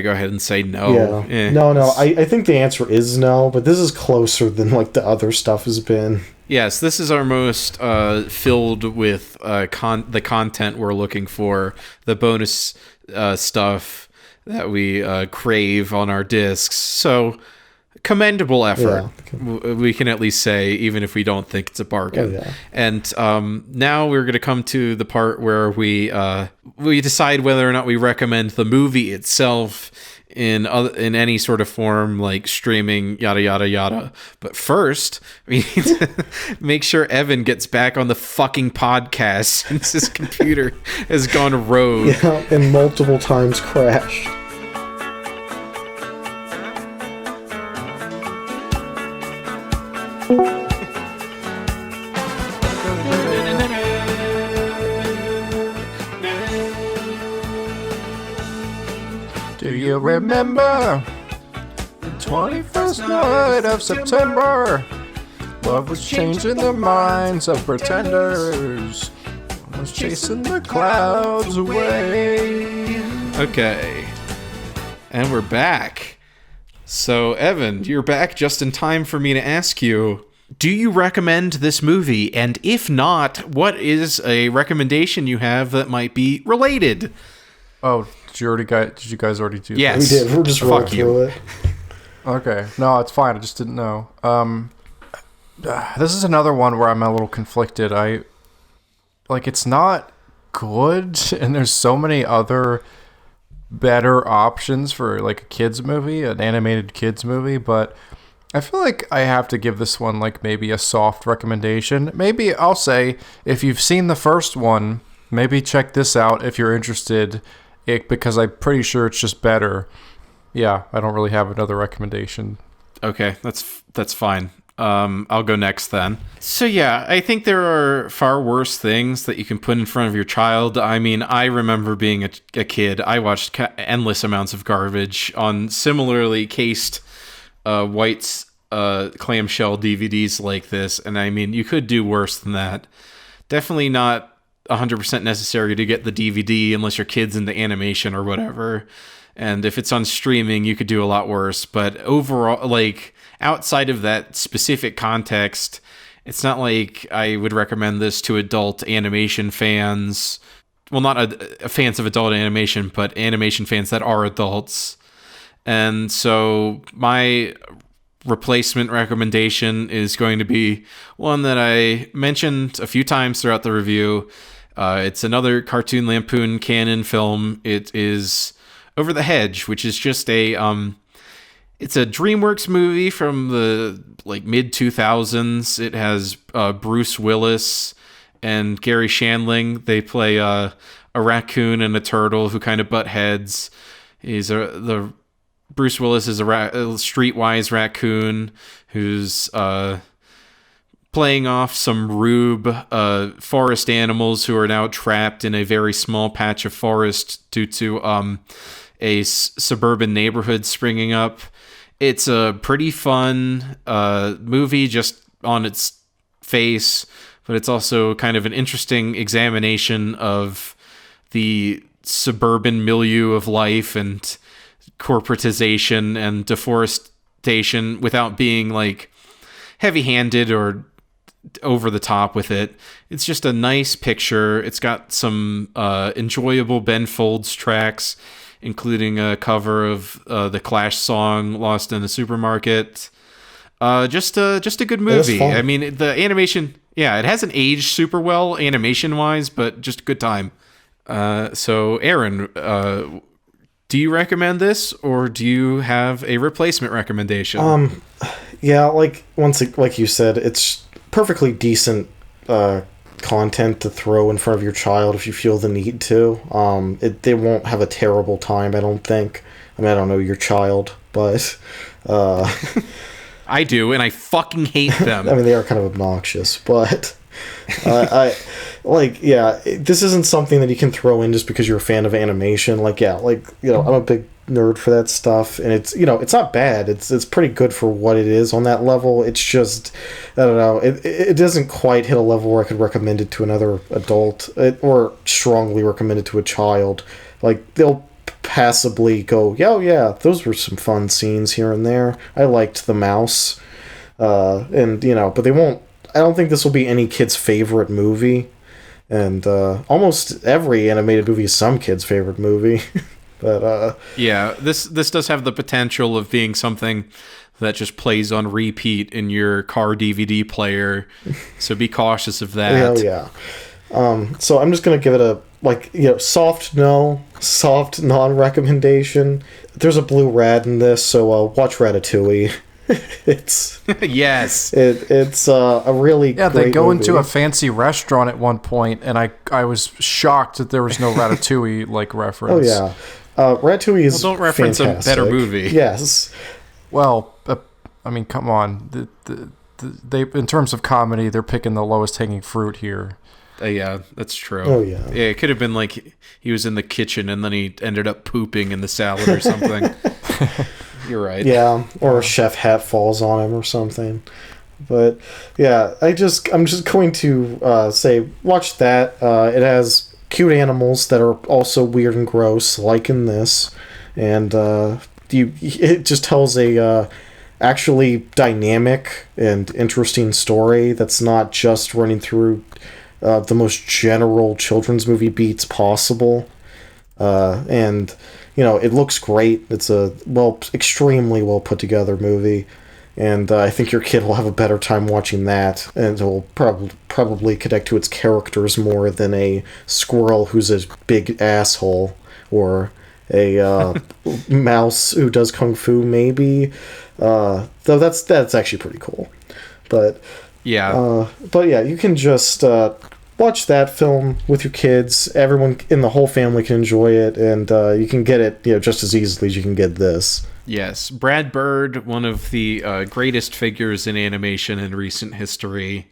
Speaker 2: go ahead and say no.
Speaker 4: Yeah. No. I think the answer is no, but this is closer than the other stuff has been.
Speaker 2: Yes, this is our most filled with the content we're looking for, the bonus stuff that we crave on our discs. So commendable effort. Yeah. We can at least say, even if we don't think it's a bargain.
Speaker 4: Yeah.
Speaker 2: And now we're going to come to the part where we decide whether or not we recommend the movie itself in any sort of form, like streaming, yada yada yada. But first, we need to make sure Evan gets back on the fucking podcast since his computer has gone rogue.
Speaker 4: Yeah, and multiple times crashed.
Speaker 3: Do you remember the 21st night of September? Love was changing the minds of pretenders. Was chasing the clouds away.
Speaker 2: Okay. And we're back. So, Evan, you're back just in time for me to ask you, do you recommend this movie? And if not, what is a recommendation you have that might be related?
Speaker 3: Oh, did you guys already do that?
Speaker 2: Yes.
Speaker 4: We did. We're just rolling through it.
Speaker 3: Okay. No, it's fine. I just didn't know. This is another one where I'm a little conflicted. It's not good, and there's so many other better options for like a kids movie, an animated kids movie, but I feel like I have to give this one like maybe a soft recommendation. Maybe I'll say if you've seen the first one, maybe check this out if you're interested, because I'm pretty sure it's just better. Yeah, I don't really have another recommendation.
Speaker 2: Okay, that's fine. I'll go next then. So yeah, I think there are far worse things that you can put in front of your child. I mean, I remember being a kid, I watched endless amounts of garbage on similarly cased white clamshell DVDs like this, and I mean, you could do worse than that. Definitely not 100% necessary to get the DVD unless your kid's into animation or whatever. And if it's on streaming, you could do a lot worse. But overall, like, outside of that specific context, it's not like I would recommend this to adult animation fans. Well, not fans of adult animation, but animation fans that are adults. And so my replacement recommendation is going to be one that I mentioned a few times throughout the review. It's another Cartoon Lampoon canon film. It is Over the Hedge, which is just it's a DreamWorks movie from the mid 2000s. It has Bruce Willis and Gary Shandling. They play a raccoon and a turtle who kind of butt heads. Bruce Willis is a streetwise raccoon who's playing off some rube forest animals who are now trapped in a very small patch of forest due to a suburban neighborhood springing up. It's a pretty fun movie just on its face, but it's also kind of an interesting examination of the suburban milieu of life and corporatization and deforestation without being like heavy-handed or over the top with it. It's just a nice picture. It's got some enjoyable Ben Folds tracks, including a cover of the Clash song "Lost in the Supermarket." Just a good movie. I mean, the animation, yeah, it hasn't aged super well animation-wise, but just a good time. So, Aaron, do you recommend this, or do you have a replacement recommendation?
Speaker 4: Yeah, like you said, it's perfectly decent content to throw in front of your child if you feel the need to. They won't have a terrible time, I don't think. I mean, I don't know your child, but
Speaker 2: I do, and I fucking hate them.
Speaker 4: I mean, they are kind of obnoxious, but this isn't something that you can throw in just because you're a fan of animation. I'm a big nerd for that stuff, and it's not bad. It's pretty good for what it is on that level. It's just, I don't know, it doesn't quite hit a level where I could recommend it to another adult or strongly recommend it to a child. Like, they'll passably go, yeah, those were some fun scenes here and there. I liked the mouse, but they won't. I don't think this will be any kid's favorite movie, and almost every animated movie is some kid's favorite movie. But
Speaker 2: yeah, this does have the potential of being something that just plays on repeat in your car DVD player, so be cautious of that.
Speaker 4: Yeah. So I'm just gonna give it a soft non-recommendation. There's a blue rad in this, so watch Ratatouille. It's
Speaker 2: yes.
Speaker 4: It's a really great
Speaker 3: they go
Speaker 4: movie.
Speaker 3: into a fancy restaurant at one point, and I was shocked that there was no Ratatouille reference.
Speaker 4: Oh yeah, Ratatouille is
Speaker 2: don't reference
Speaker 4: fantastic.
Speaker 2: a better movie.
Speaker 4: Yes.
Speaker 3: Well, I mean, come on. They in terms of comedy, they're picking the lowest hanging fruit here.
Speaker 2: Yeah, that's true.
Speaker 4: Oh yeah.
Speaker 2: Yeah, it could have been like he was in the kitchen and then he ended up pooping in the salad or something. You're right.
Speaker 4: Yeah, or a chef hat falls on him or something. But yeah, I'm just going to say watch that. It has cute animals that are also weird and gross, like in this, and it just tells a actually dynamic and interesting story that's not just running through the most general children's movie beats possible. And, it looks great. It's a extremely well put together movie. And I think your kid will have a better time watching that, and it will probably connect to its characters more than a squirrel who's a big asshole, or a mouse who does kung fu, maybe. Though that's actually pretty cool. But
Speaker 2: yeah,
Speaker 4: you can just watch that film with your kids. Everyone in the whole family can enjoy it, and you can get it just as easily as you can get this.
Speaker 2: Yes, Brad Bird, one of the greatest figures in animation in recent history.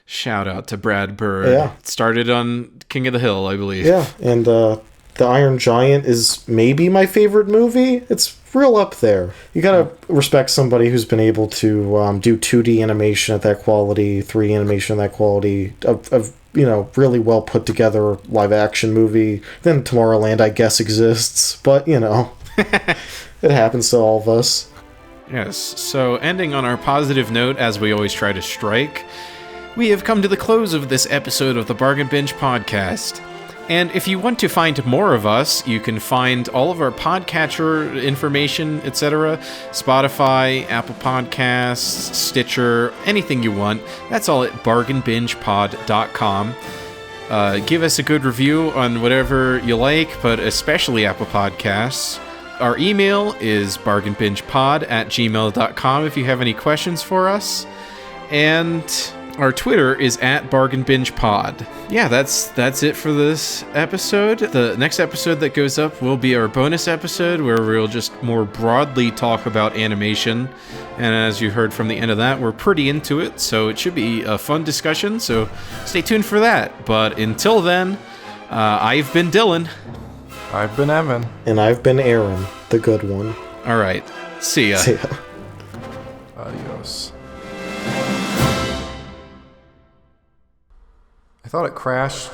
Speaker 2: Shout out to Brad Bird.
Speaker 4: Yeah.
Speaker 2: Started on King of the Hill, I believe.
Speaker 4: Yeah, and The Iron Giant is maybe my favorite movie. It's real up there. You gotta respect somebody who's been able to do 2D animation at that quality, 3D animation at that quality, of really well put together live action movie. Then Tomorrowland, I guess, exists, but it happens to all of us.
Speaker 2: Yes, so ending on our positive note, as we always try to strike, we have come to the close of this episode of the Bargain Binge podcast. And if you want to find more of us, you can find all of our podcatcher information, etc. Spotify, Apple Podcasts, Stitcher, anything you want. That's all at bargainbingepod.com. Give us a good review on whatever you like, but especially Apple Podcasts. Our email is bargainbingepod@gmail.com if you have any questions for us. And our Twitter is @bargainbingepod. Yeah, that's it for this episode. The next episode that goes up will be our bonus episode, where we'll just more broadly talk about animation. And as you heard from the end of that, we're pretty into it, so it should be a fun discussion, so stay tuned for that. But until then, I've been Dylan.
Speaker 3: I've been Evan.
Speaker 4: And I've been Aaron, the good one.
Speaker 2: All right. See ya.
Speaker 4: See ya.
Speaker 3: Adios. I thought it crashed.